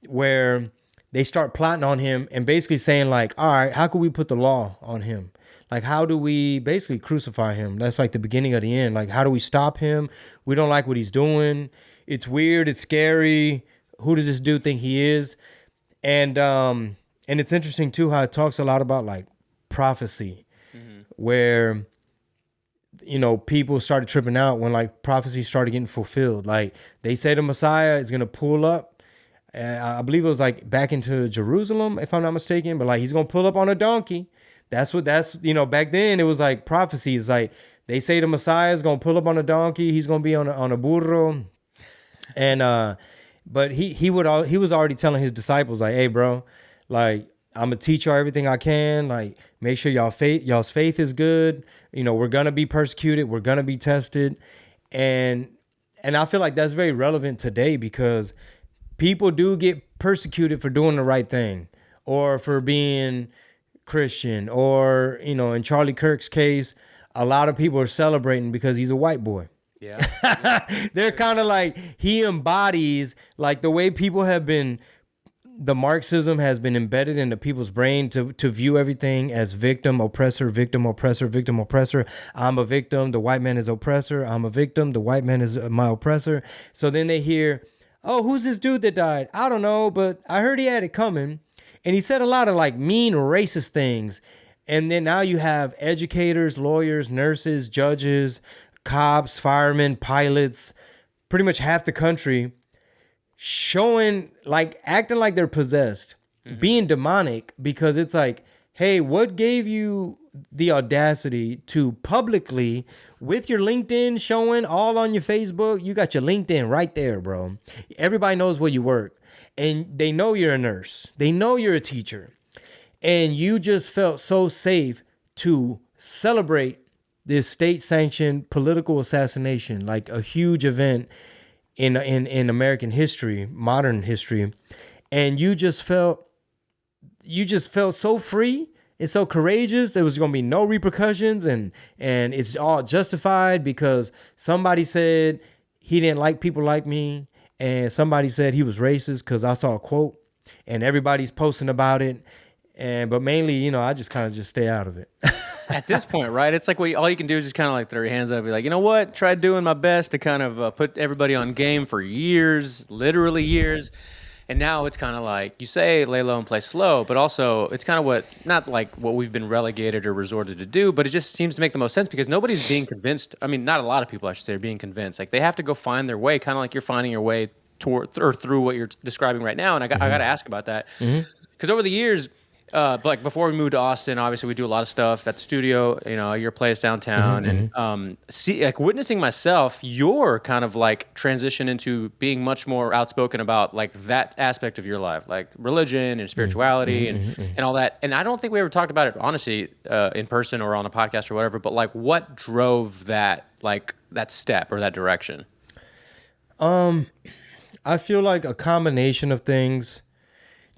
S1: where they start plotting on him and basically saying like, all right, how can we put the law on him? Like, how do we basically crucify him? That's like the beginning of the end. Like, how do we stop him? We don't like what he's doing. It's weird. It's scary. Who does this dude think he is? And it's interesting too, how it talks a lot about like prophecy, where people started tripping out when like prophecy started getting fulfilled. Like they say the Messiah is going to pull up. I believe it was like back into Jerusalem, if I'm not mistaken, but like he's going to pull up on a donkey. That's back then it was like prophecy. It's like they say the Messiah is going to pull up on a donkey. He's going to be on a burro. And, but he was already telling his disciples like, hey bro, like I'm gonna teach y'all everything I can. Like make sure y'all's faith is good. We're going to be persecuted. We're going to be tested. And And I feel like that's very relevant today because people do get persecuted for doing the right thing or for being Christian, or, you know, in Charlie Kirk's case, a lot of people are celebrating because he's a white boy.
S2: Yeah.
S1: They're kind of like, he embodies like the way people have been, the Marxism has been embedded into people's brain to view everything as victim, oppressor, victim, oppressor, victim, oppressor. I'm a victim. The white man is oppressor. I'm a victim. The white man is my oppressor. So then they hear, oh, who's this dude that died? I don't know, but I heard he had it coming. And he said a lot of like mean racist things. And then now you have educators, lawyers, nurses, judges, cops, firemen, pilots, pretty much half the country showing, like, acting like they're possessed, being demonic, because it's like, hey, what gave you the audacity to publicly, with your LinkedIn showing all on your Facebook, you got your LinkedIn right there, bro. Everybody knows where you work. And they know you're a nurse. They know you're a teacher. And you just felt so safe to celebrate this state-sanctioned political assassination, like a huge event in American history, modern history. And you just felt so free and so courageous. There was going to be no repercussions, and it's all justified because somebody said he didn't like people like me. And somebody said he was racist because I saw a quote, and everybody's posting about it. But mainly, you know, I just kind of just stay out of it.
S2: At this point, right? It's like all you can do is just kind of like throw your hands up and be like, you know what? Tried doing my best to kind of put everybody on game for years, literally years. And now it's kind of like you say, lay low and play slow, but also it's kind of not like what we've been relegated or resorted to do, but it just seems to make the most sense because nobody's being convinced. I mean, not a lot of people, I should say, are being convinced. Like they have to go find their way, kind of like you're finding your way toward or through what you're describing right now. And I got to ask about that because over the years, like before we moved to Austin, obviously we do a lot of stuff at the studio, you know, your place downtown, and see, like witnessing myself, your kind of like transition into being much more outspoken about like that aspect of your life, like religion and spirituality and all that. And I don't think we ever talked about it, honestly, in person or on a podcast or whatever. But like, what drove that, like that step or that direction?
S1: I feel like a combination of things.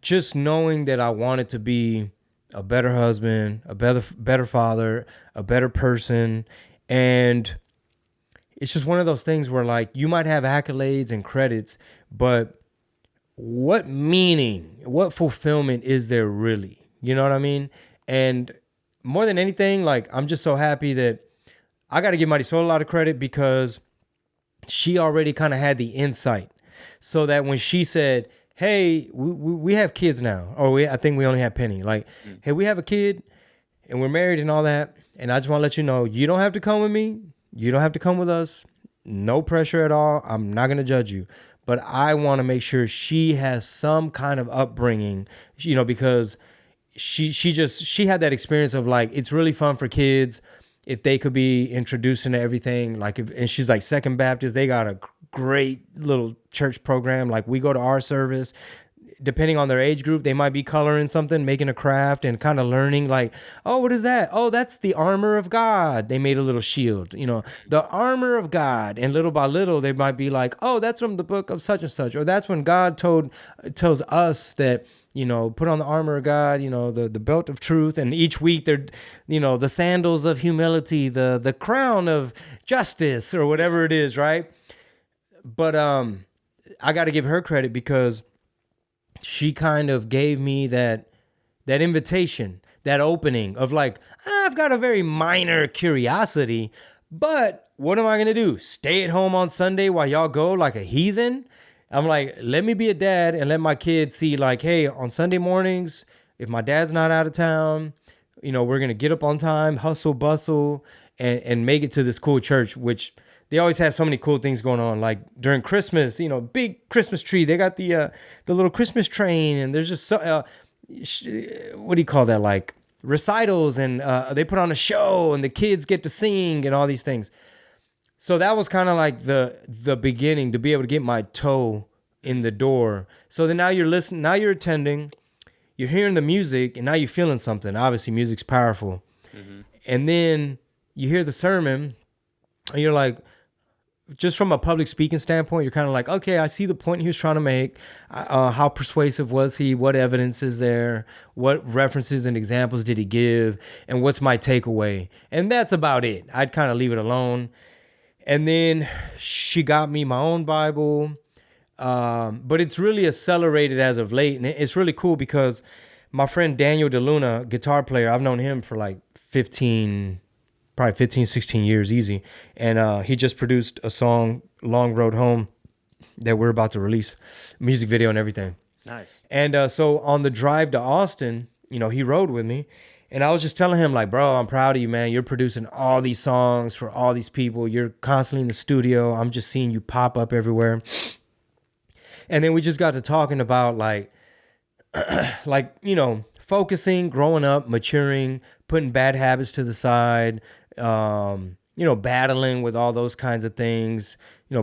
S1: Just knowing that I wanted to be a better husband, a better father, a better person. And it's just one of those things where like you might have accolades and credits, but what meaning, what fulfillment is there really? You know what I mean? And more than anything, like I'm just so happy that I got to give Marisol a lot of credit because she already kind of had the insight so that when she said, hey, we have kids now. Or I think we only have Penny. Like, hey, we have a kid and we're married and all that. And I just want to let you know, you don't have to come with me. You don't have to come with us. No pressure at all. I'm not going to judge you. But I want to make sure she has some kind of upbringing, you know, because she had that experience of like, it's really fun for kids if they could be introduced into everything. Like, and she's like Second Baptist. They got a great little church program. Like we go to our service, depending on their age group, they might be coloring something, making a craft and kind of learning like, oh, what is that? Oh, that's the armor of God. They made a little shield, you know, the armor of God. And little by little, they might be like, oh, that's from the book of such and such. Or that's when God tells us that, you know, put on the armor of God, you know, the belt of truth. And each week they're, you know, the sandals of humility, the crown of justice or whatever it is. Right. But I got to give her credit because she kind of gave me that invitation, that opening of like, I've got a very minor curiosity, but what am I going to do? Stay at home on Sunday while y'all go like a heathen? I'm like, let me be a dad and let my kids see like, hey, on Sunday mornings, if my dad's not out of town, you know, we're going to get up on time, hustle, bustle, and make it to this cool church, which they always have so many cool things going on. Like during Christmas, you know, big Christmas tree. They got the little Christmas train, and there's just so what do you call that? Like recitals, and they put on a show, and the kids get to sing and all these things. So that was kind of like the beginning to be able to get my toe in the door. So then now you're listening, now you're attending, you're hearing the music, and now you're feeling something. Obviously, music's powerful. And then you hear the sermon, and you're like, just from a public speaking standpoint, you're kind of like, okay, I see the point he was trying to make. How persuasive was he? What evidence is there? What references and examples did he give? And what's my takeaway? And that's about it. I'd kind of leave it alone. And then she got me my own Bible. But it's really accelerated as of late. And it's really cool because my friend Daniel DeLuna, guitar player, I've known him for like 16 years easy. And he just produced a song, Long Road Home, that we're about to release, music video and everything.
S2: Nice.
S1: And so on the drive to Austin, he rode with me. And I was just telling him, like, bro, I'm proud of you, man. You're producing all these songs for all these people. You're constantly in the studio. I'm just seeing you pop up everywhere. And then we just got to talking about focusing, growing up, maturing, putting bad habits to the side, battling with all those kinds of things,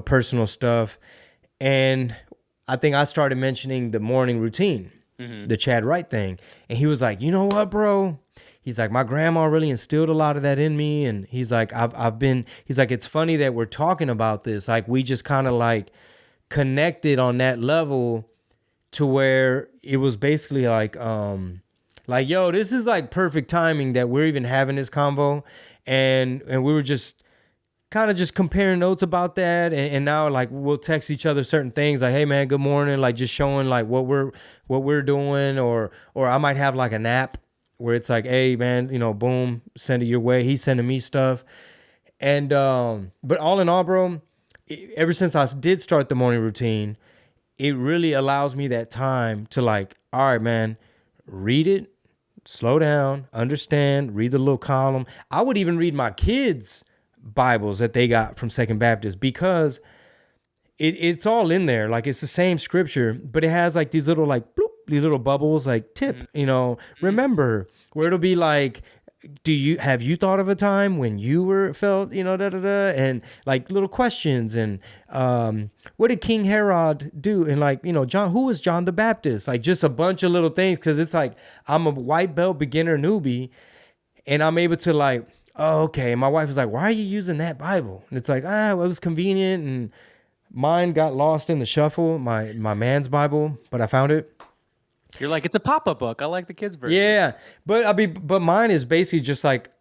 S1: personal stuff. And I think I started mentioning the morning routine, the Chad Wright thing. And he was like, you know what, bro? He's like, my grandma really instilled a lot of that in me. And he's like, he's like, it's funny that we're talking about this. Like, we just kind of like connected on that level to where it was basically like, yo, this is like perfect timing that we're even having this convo. And we were just kind of just comparing notes about that. And now like we'll text each other certain things like, hey man, good morning. Like just showing like what we're doing, or I might have like a nap where it's like, hey man, boom, send it your way. He's sending me stuff. And, but all in all, bro, ever since I did start the morning routine, it really allows me that time to like, all right, man, read it, slow down, understand, read the little column. I would even read my kids' Bibles that they got from Second Baptist because it's all in there. Like it's the same scripture, but it has like these little like bloop, these little bubbles like tip, remember, where it'll be like, have you thought of a time when you felt, and like little questions and what did King Herod do? And like, John, who was John the Baptist? Like just a bunch of little things. Cause it's like, I'm a white belt beginner newbie and I'm able to like, oh, okay. My wife was like, why are you using that Bible? And it's like, it was convenient. And mine got lost in the shuffle, my man's Bible, but I found it.
S2: You're like, it's a pop-up book. I like the kids version.
S1: Yeah, but mine is basically just like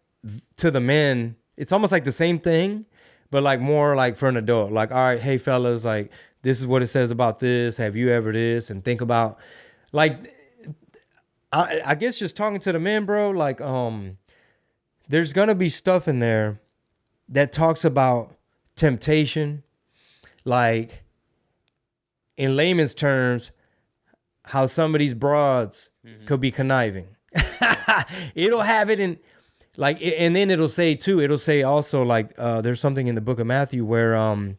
S1: to the men. It's almost like the same thing, but like more like for an adult. Like, all right, hey fellas, like this is what it says about this. Have you ever this? And think about, like, I guess just talking to the men, bro. Like, there's gonna be stuff in there that talks about temptation, like in layman's terms, how some of these broads could be conniving. It'll have it in like, and then it'll say also like, there's something in the book of Matthew where, I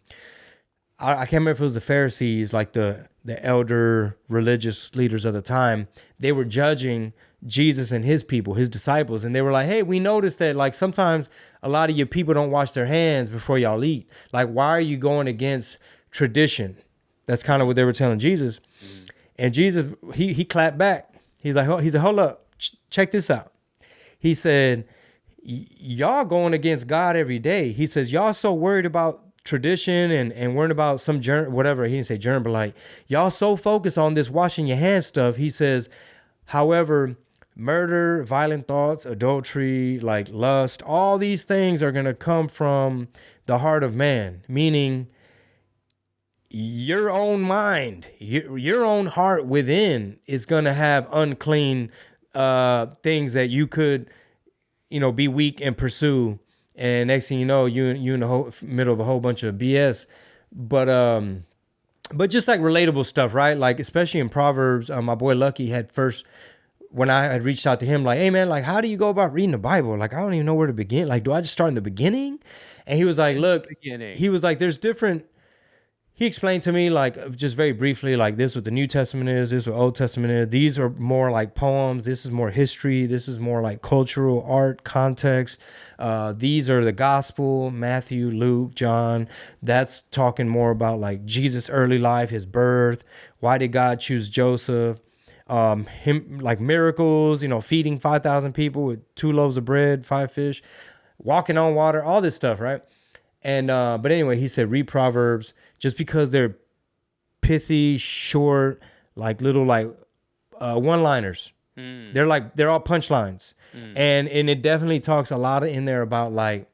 S1: can't remember if it was the Pharisees, like the elder religious leaders of the time, they were judging Jesus and his people, his disciples. And they were like, hey, we noticed that like sometimes a lot of your people don't wash their hands before y'all eat. Like, why are you going against tradition? That's kind of what they were telling Jesus. And Jesus, he clapped back. He's like, hold up, check this out. He said, y'all going against God every day. He says, y'all so worried about tradition and worried about some whatever. He didn't say germ, but like, y'all so focused on this washing your hands stuff. He says, however, murder, violent thoughts, adultery, like lust, all these things are going to come from the heart of man, meaning your own mind, your own heart within is going to have unclean things that you could, be weak and pursue. And next thing you know, you in the middle of a whole bunch of BS. But just like relatable stuff, right? Like, especially in Proverbs, my boy Lucky had first, when I had reached out to him, like, hey man, like, how do you go about reading the Bible? Like, I don't even know where to begin. Like, do I just start in the beginning? And he was like, look, he was like, there's different. He explained to me, like, just very briefly, like, this is what the New Testament is, this is what Old Testament is. These are more like poems. This is more history. This is more like cultural art, context. These are the gospel, Matthew, Luke, John. That's talking more about, like, Jesus' early life, his birth. Why did God choose Joseph? Him, like, miracles, feeding 5,000 people with 2 loaves of bread, 5 fish, walking on water, all this stuff, right? And but anyway, he said read Proverbs just because they're pithy, short, like little like one-liners. They're all punchlines. And it definitely talks a lot in there about like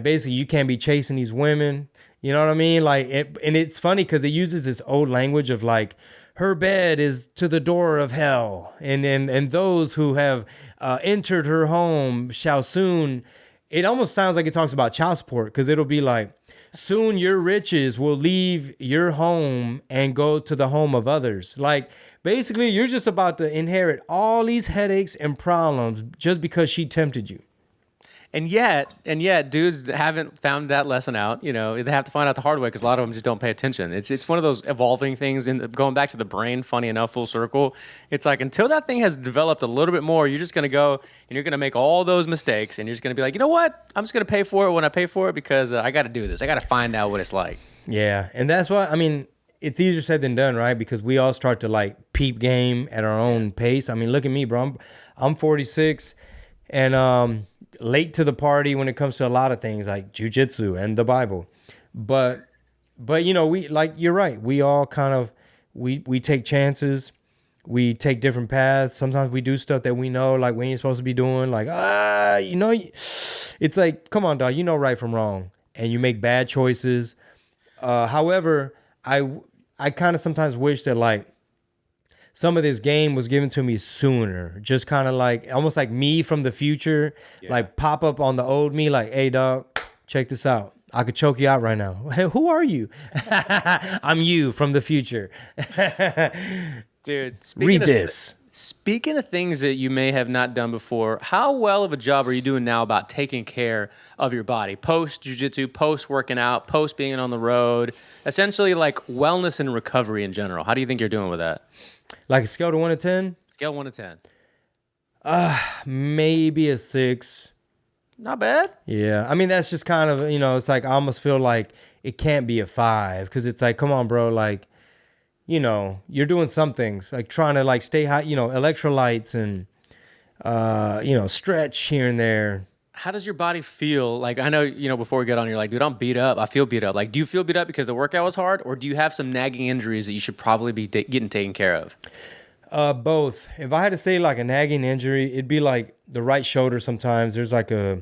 S1: basically you can't be chasing these women. You know what I mean? And it's funny because it uses this old language of like, her bed is to the door of hell, and those who have entered her home shall soon. It almost sounds like it talks about child support because it'll be like, soon your riches will leave your home and go to the home of others. Like basically, you're just about to inherit all these headaches and problems just because she tempted you.
S2: And yet, dudes haven't found that lesson out. You know, they have to find out the hard way because a lot of them just don't pay attention. It's one of those evolving things. And going back to the brain, funny enough, full circle. It's like until that thing has developed a little bit more, you're just going to go and you're going to make all those mistakes. And you're just going to be like, you know what? I'm just going to pay for it when I pay for it because I got to do this. I got to find out what it's like.
S1: Yeah. And that's why, I mean, it's easier said than done, right? Because we all start to like peep game at our own pace. I mean, look at me, bro. I'm 46 and late to the party when it comes to a lot of things like jiu-jitsu and the Bible. But you know, we like, you're right. We all kind of, we take chances. We take different paths. Sometimes we do stuff that we know, like we ain't supposed to be doing. Like, you know, it's like, come on, dog, you know right from wrong. And you make bad choices. However, I kind of sometimes wish that like some of this game was given to me sooner. Just kind of like, almost like me from the future, like pop up on the old me, like, hey, dog, check this out. I could choke you out right now. Hey, who are you? I'm you from the future.
S2: Dude,
S1: read this.
S2: Speaking of things that you may have not done before, how well of a job are you doing now about taking care of your body? Post jiu-jitsu, post working out, post being on the road, essentially like wellness and recovery in general. How do you think you're doing with that?
S1: Like a scale to 1 to 10?
S2: Scale 1 to 10.
S1: Maybe a 6.
S2: Not bad.
S1: Yeah. I mean, that's just kind of, you know, it's like I almost feel like it can't be a 5 because it's like, come on, bro. Like, you know, you're doing some things like trying to like stay high, you know, electrolytes and, you know, stretch here and there.
S2: How does your body feel? Like, I know, you know, before we get on, you're like, dude, I'm beat up. I feel beat up. Like, do you feel beat up because the workout was hard, or do you have some nagging injuries that you should probably be getting taken care of?
S1: Both. If I had to say like a nagging injury, it'd be like the right shoulder sometimes. There's like a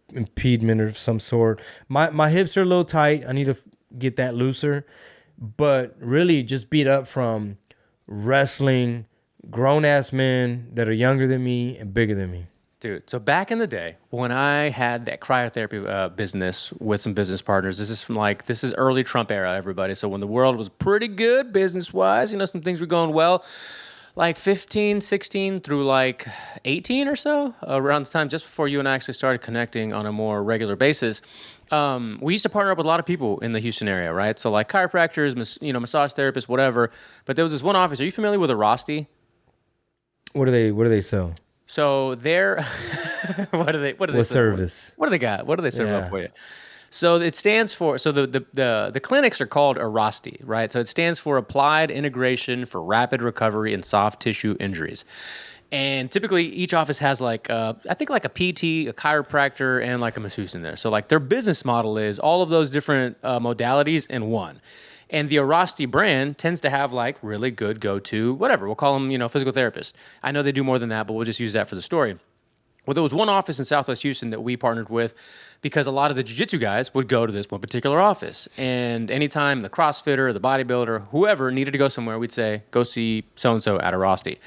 S1: impediment of some sort. My hips are a little tight. I need to get that looser. But really just beat up from wrestling grown-ass men that are younger than me and bigger than me.
S2: Dude, so back in the day when I had that cryotherapy business with some business partners, this is early Trump era, everybody. So when the world was pretty good business-wise, you know, some things were going well. Like 15, 16 through like 18 or so, around the time just before you and I actually started connecting on a more regular basis. We used to partner up with a lot of people in the Houston area, right? So like chiropractors, you know, massage therapists, whatever. But there was this one office. Are you familiar with a Rosti?
S1: What do they sell?
S2: So they're what do they
S1: service?
S2: What do they got? What do they serve up for you? So it stands for, so the clinics are called Rosti, right? So it stands for Applied Integration for Rapid Recovery in Soft Tissue Injuries. And typically each office has like, I think like a PT, a chiropractor, and like a masseuse in there. So like their business model is all of those different modalities in one. And the Rosti brand tends to have like really good go-to, whatever, we'll call them, you know, physical therapists. I know they do more than that, but we'll just use that for the story. Well, there was one office in Southwest Houston that we partnered with because a lot of the jiu-jitsu guys would go to this one particular office. And anytime the CrossFitter, the bodybuilder, whoever needed to go somewhere, we'd say, go see so-and-so at a Rosti.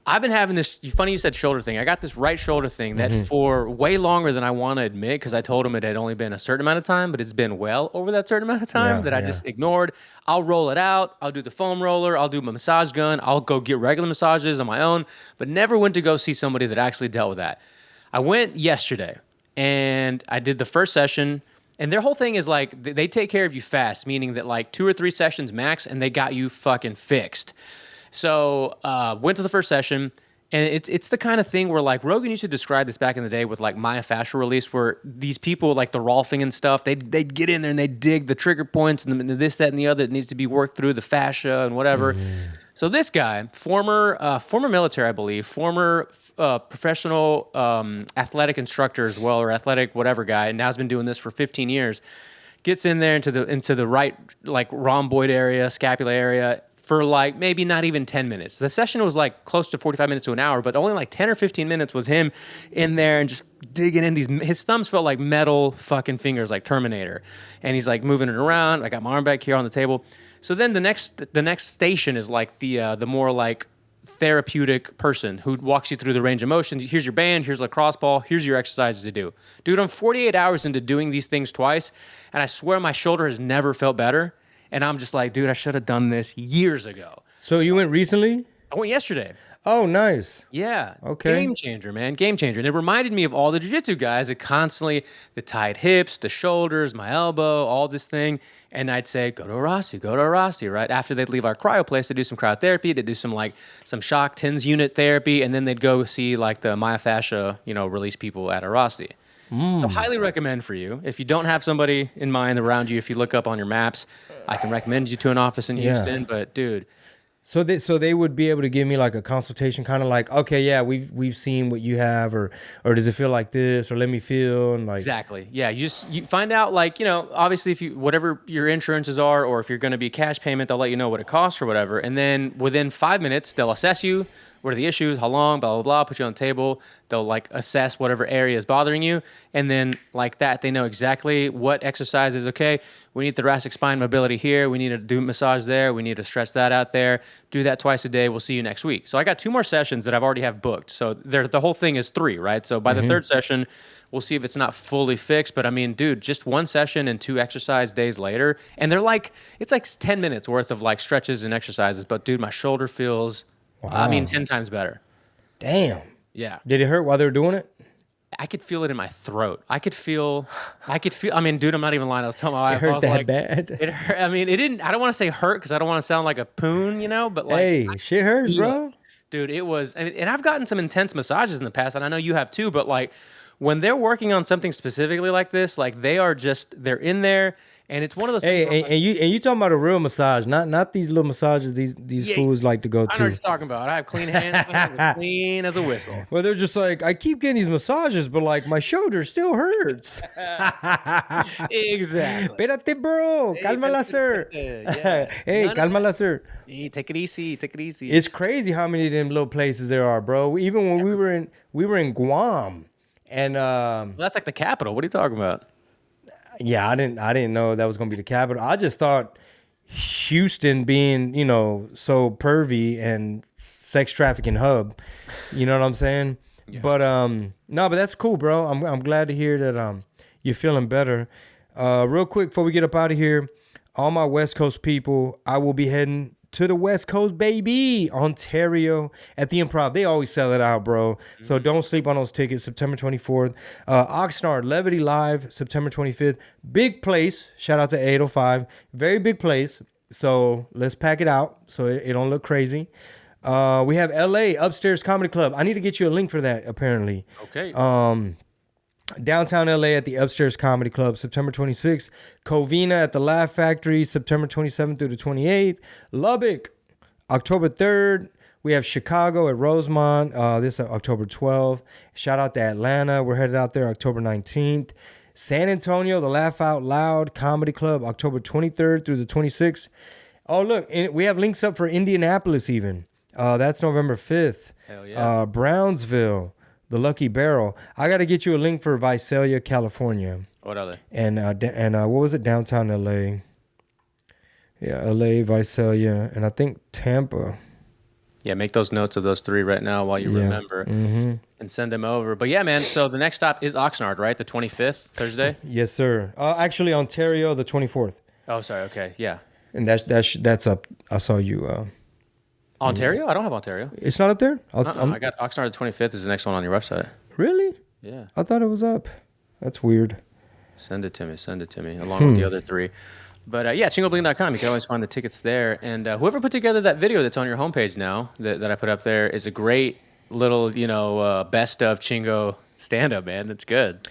S2: I've been having this, funny you said shoulder thing. I got this right shoulder thing that for way longer than I want to admit, because I told him it had only been a certain amount of time, but it's been well over that certain amount of time I just ignored. I'll roll it out. I'll do the foam roller. I'll do my massage gun. I'll go get regular massages on my own, but never went to go see somebody that actually dealt with that. I went yesterday and I did the first session, and their whole thing is like, they take care of you fast, meaning that like 2 or 3 sessions max, and they got you fucking fixed. So went to the first session, and it's the kind of thing where like Rogan used to describe this back in the day with like myofascial release, where these people like the Rolfing and stuff, they'd get in there and they dig the trigger points and this, that, and the other that needs to be worked through, the fascia and whatever. So this guy, former military, I believe, former professional athletic instructor as well, or athletic whatever guy, and now has been doing this for 15 years. Gets in there into the right like rhomboid area, scapula area for like maybe not even 10 minutes. The session was like close to 45 minutes to an hour, but only like 10 or 15 minutes was him in there and just digging in these. His thumbs felt like metal fucking fingers, like Terminator, and he's like moving it around. I got my arm back here on the table. So then the next station is like the more like therapeutic person who walks you through the range of motions. Here's your band, here's lacrosse ball, here's your exercises to do. Dude, I'm 48 hours into doing these things twice, and I swear my shoulder has never felt better. And I'm just like, dude, I should have done this years ago.
S1: So you went recently?
S2: I went yesterday.
S1: Oh, nice.
S2: Yeah.
S1: Okay.
S2: Game changer, man. Game changer. And it reminded me of all the jiu-jitsu guys that constantly, the tight hips, the shoulders, my elbow, all this thing. And I'd say, go to a Rossi, right? After they'd leave our cryo place, they'd do some cryotherapy, they'd do some shock TENS unit therapy, and then they'd go see like the myofascia, release people at a Rossi. So highly recommend for you. If you don't have somebody in mind around you, if you look up on your maps, I can recommend you to an office in Houston. But dude,
S1: so they would be able to give me like a consultation, kind of like, okay, yeah, we've seen what you have, or does it feel like this, or let me feel, and like
S2: exactly, yeah. You find out like obviously if you whatever your insurances are, or if you're going to be cash payment, they'll let you know what it costs or whatever, and then within 5 minutes they'll assess you. What are the issues? How long? Blah, blah, blah. Put you on the table. They'll like assess whatever area is bothering you. And then like that, they know exactly what exercise is okay. We need thoracic spine mobility here. We need to do massage there. We need to stretch that out there. Do that twice a day. We'll see you next week. So I got 2 more sessions that I've already have booked. So the whole thing is 3, right? So by the 3rd session, we'll see if it's not fully fixed. But I mean, dude, just 1 session and 2 exercise days later. And they're like, it's like 10 minutes worth of like stretches and exercises. But dude, my shoulder feels... Wow. 10 times better.
S1: Damn.
S2: Yeah.
S1: Did it hurt while they were doing it?
S2: I could feel it in my throat. I could feel, I mean, dude, I'm not even lying. I was telling my wife,
S1: It hurt
S2: I was
S1: that
S2: like,
S1: bad?
S2: It hurt. I mean, it didn't, I don't want to say hurt because I don't want to sound like a poon, but like.
S1: Hey, shit hurts, bro.
S2: Dude, it was, and I've gotten some intense massages in the past, and I know you have too, but like when they're working on something specifically like this, like they're in there. And it's one of those.
S1: Hey, and you talking about a real massage, not these little massages these fools like to go to.
S2: I know what you're talking about. I have clean hands, as clean as a whistle.
S1: Well, they're just like, I keep getting these massages, but like my shoulder still hurts.
S2: Exactly.
S1: Espérate, bro. Cálmala, sir.
S2: Yeah.
S1: Hey, cálmala, sir.
S2: Hey, take it easy.
S1: It's crazy how many of them little places there are, bro. Even when we were in Guam, and
S2: well, that's like the capital. What are you talking about?
S1: Yeah, I didn't know that was gonna be the capital. I just thought Houston being, so pervy and sex trafficking hub. You know what I'm saying? Yeah. But no, but that's cool, bro. I'm glad to hear that you're feeling better. Real quick before we get up out of here, all my West Coast people, I will be heading to the West Coast, baby, Ontario at the Improv. They always sell it out, bro. So don't sleep on those tickets. September 24th. Oxnard, Levity Live, September 25th. Big place. Shout out to 805. Very big place. So let's pack it out so it don't look crazy. We have LA, Upstairs Comedy Club. I need to get you a link for that, apparently.
S2: Okay.
S1: Downtown LA at the Upstairs Comedy Club, September 26th. Covina at the Laugh Factory, September 27th through the 28th. Lubbock, October 3rd. We have Chicago at Rosemont, this October 12th. Shout out to Atlanta. We're headed out there October 19th. San Antonio, the Laugh Out Loud Comedy Club, October 23rd through the 26th. Oh, look, we have links up for Indianapolis even. That's November 5th.
S2: Hell yeah.
S1: Brownsville. The Lucky Barrel. I got to get you a link for Visalia, California.
S2: What are they?
S1: And what was it? Downtown LA. Yeah, LA, Visalia, and I think Tampa.
S2: Yeah, make those notes of those 3 right now while you remember and send them over. But yeah, man, so the next stop is Oxnard, right? The 25th, Thursday?
S1: Yes, sir. Actually, Ontario, the 24th.
S2: Oh, sorry. Okay, yeah.
S1: And that's up. I saw you.
S2: Ontario? I don't have Ontario.
S1: It's not up there?
S2: I got Oxnard the 25th is the next one on your website.
S1: Really?
S2: Yeah.
S1: I thought it was up. That's weird.
S2: Send it to me, along with the other 3. But yeah, chingobling.com. You can always find the tickets there. And whoever put together that video that's on your homepage now that I put up there is a great little, best of Chingo stand-up, man. That's good.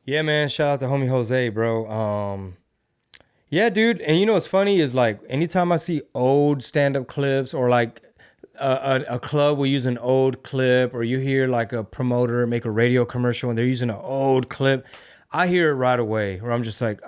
S1: Yeah, man. Shout out to homie Jose, bro. Yeah, dude. And what's funny is like anytime I see old stand-up clips or like a club will use an old clip, or you hear like a promoter make a radio commercial and they're using an old clip, I hear it right away. Where I'm just like,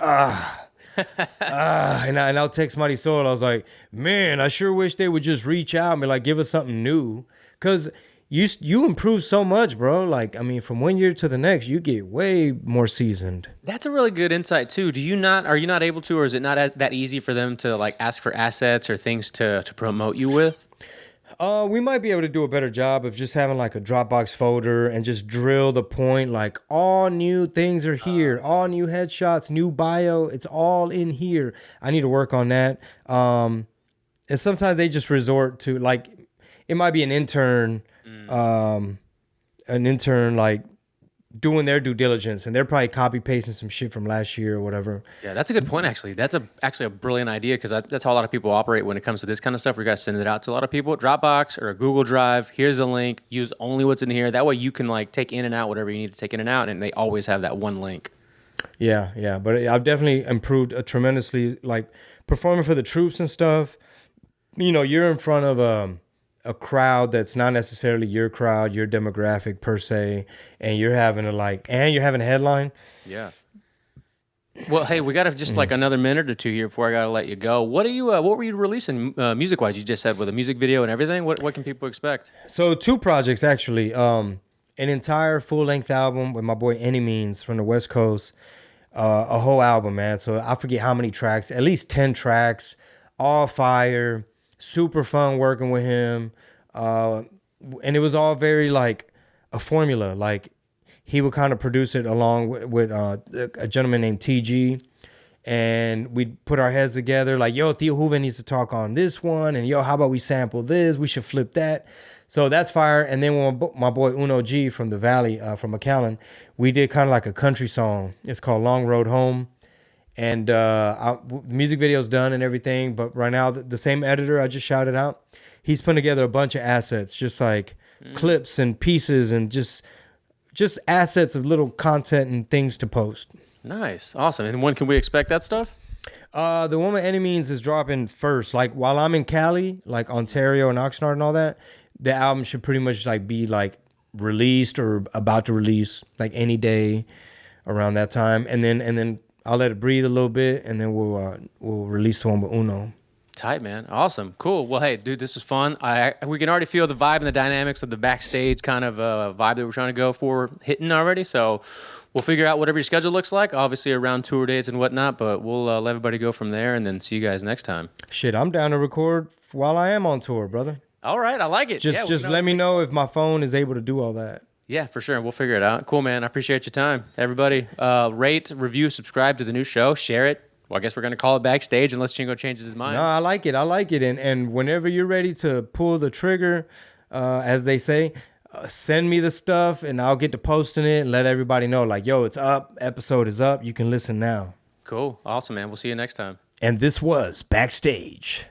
S1: and I'll text Mighty Soul. I was like, man, I sure wish they would just reach out and be like, give us something new, because you improve so much, bro. Like, I mean, from one year to the next, you get way more seasoned.
S2: That's a really good insight too. Are you not able to, or is it not that easy for them to like ask for assets or things to promote you with?
S1: We might be able to do a better job of just having like a Dropbox folder and just drill the point. Like, all new things are here, all new headshots, new bio. It's all in here. I need to work on that. And sometimes they just resort to, like, it might be an intern like doing their due diligence, and they're probably copy pasting some shit from last year or whatever.
S2: Yeah, that's a good point, actually. That's actually a brilliant idea, because that's how a lot of people operate when it comes to this kind of stuff. We got to send it out to a lot of people. Dropbox or a Google Drive. Here's a link. Use only what's in here. That way you can like take in and out whatever you need to take in and out, and they always have that one link.
S1: Yeah. But I've definitely improved tremendously, like performing for the troops and stuff. You know, you're in front of a crowd that's not necessarily your crowd, your demographic per se, and you're having a headline.
S2: Yeah. Well, hey, we got to just like another minute or two here before I got to let you go. What were you releasing music wise? You just said with a music video and everything. What can people expect?
S1: So 2 projects actually. An entire full length album with my boy Any Means from the West Coast. A whole album, man. So I forget how many tracks, at least 10 tracks, all fire. Super fun working with him. And it was all very like a formula. Like, he would kind of produce it along with a gentleman named TG. And we'd put our heads together like, yo, Theo Hooven needs to talk on this one. And yo, how about we sample this? We should flip that. So that's fire. And then when my boy Uno G from the Valley, from McAllen, we did kind of like a country song. It's called Long Road Home. And the music video's done and everything. But right now, the same editor I just shouted out, he's putting together a bunch of assets, just like clips and pieces and just assets of little content and things to post.
S2: Nice. Awesome. And when can we expect that stuff?
S1: The one with Any Means is dropping first. Like, while I'm in Cali, like Ontario and Oxnard and all that, the album should pretty much like be like released or about to release like any day around that time. And then I'll let it breathe a little bit, and then we'll release the one with Uno.
S2: Tight, man. Awesome. Cool. Well, hey, dude, this was fun. We can already feel the vibe and the dynamics of the Backstage kind of vibe that we're trying to go for hitting already. So we'll figure out whatever your schedule looks like, obviously around tour dates and whatnot, but we'll let everybody go from there and then see you guys next time.
S1: Shit, I'm down to record while I am on tour, brother.
S2: All right. I like it.
S1: Just let me know if my phone is able to do all that.
S2: Yeah, for sure. We'll figure it out. Cool, man. I appreciate your time. Everybody, rate, review, subscribe to the new show, share it. Well, I guess we're going to call it Backstage unless Chingo changes his mind.
S1: No, I like it. And whenever you're ready to pull the trigger, as they say, send me the stuff and I'll get to posting it and let everybody know, like, yo, it's up. Episode is up. You can listen now.
S2: Cool. Awesome, man. We'll see you next time.
S1: And this was Backstage.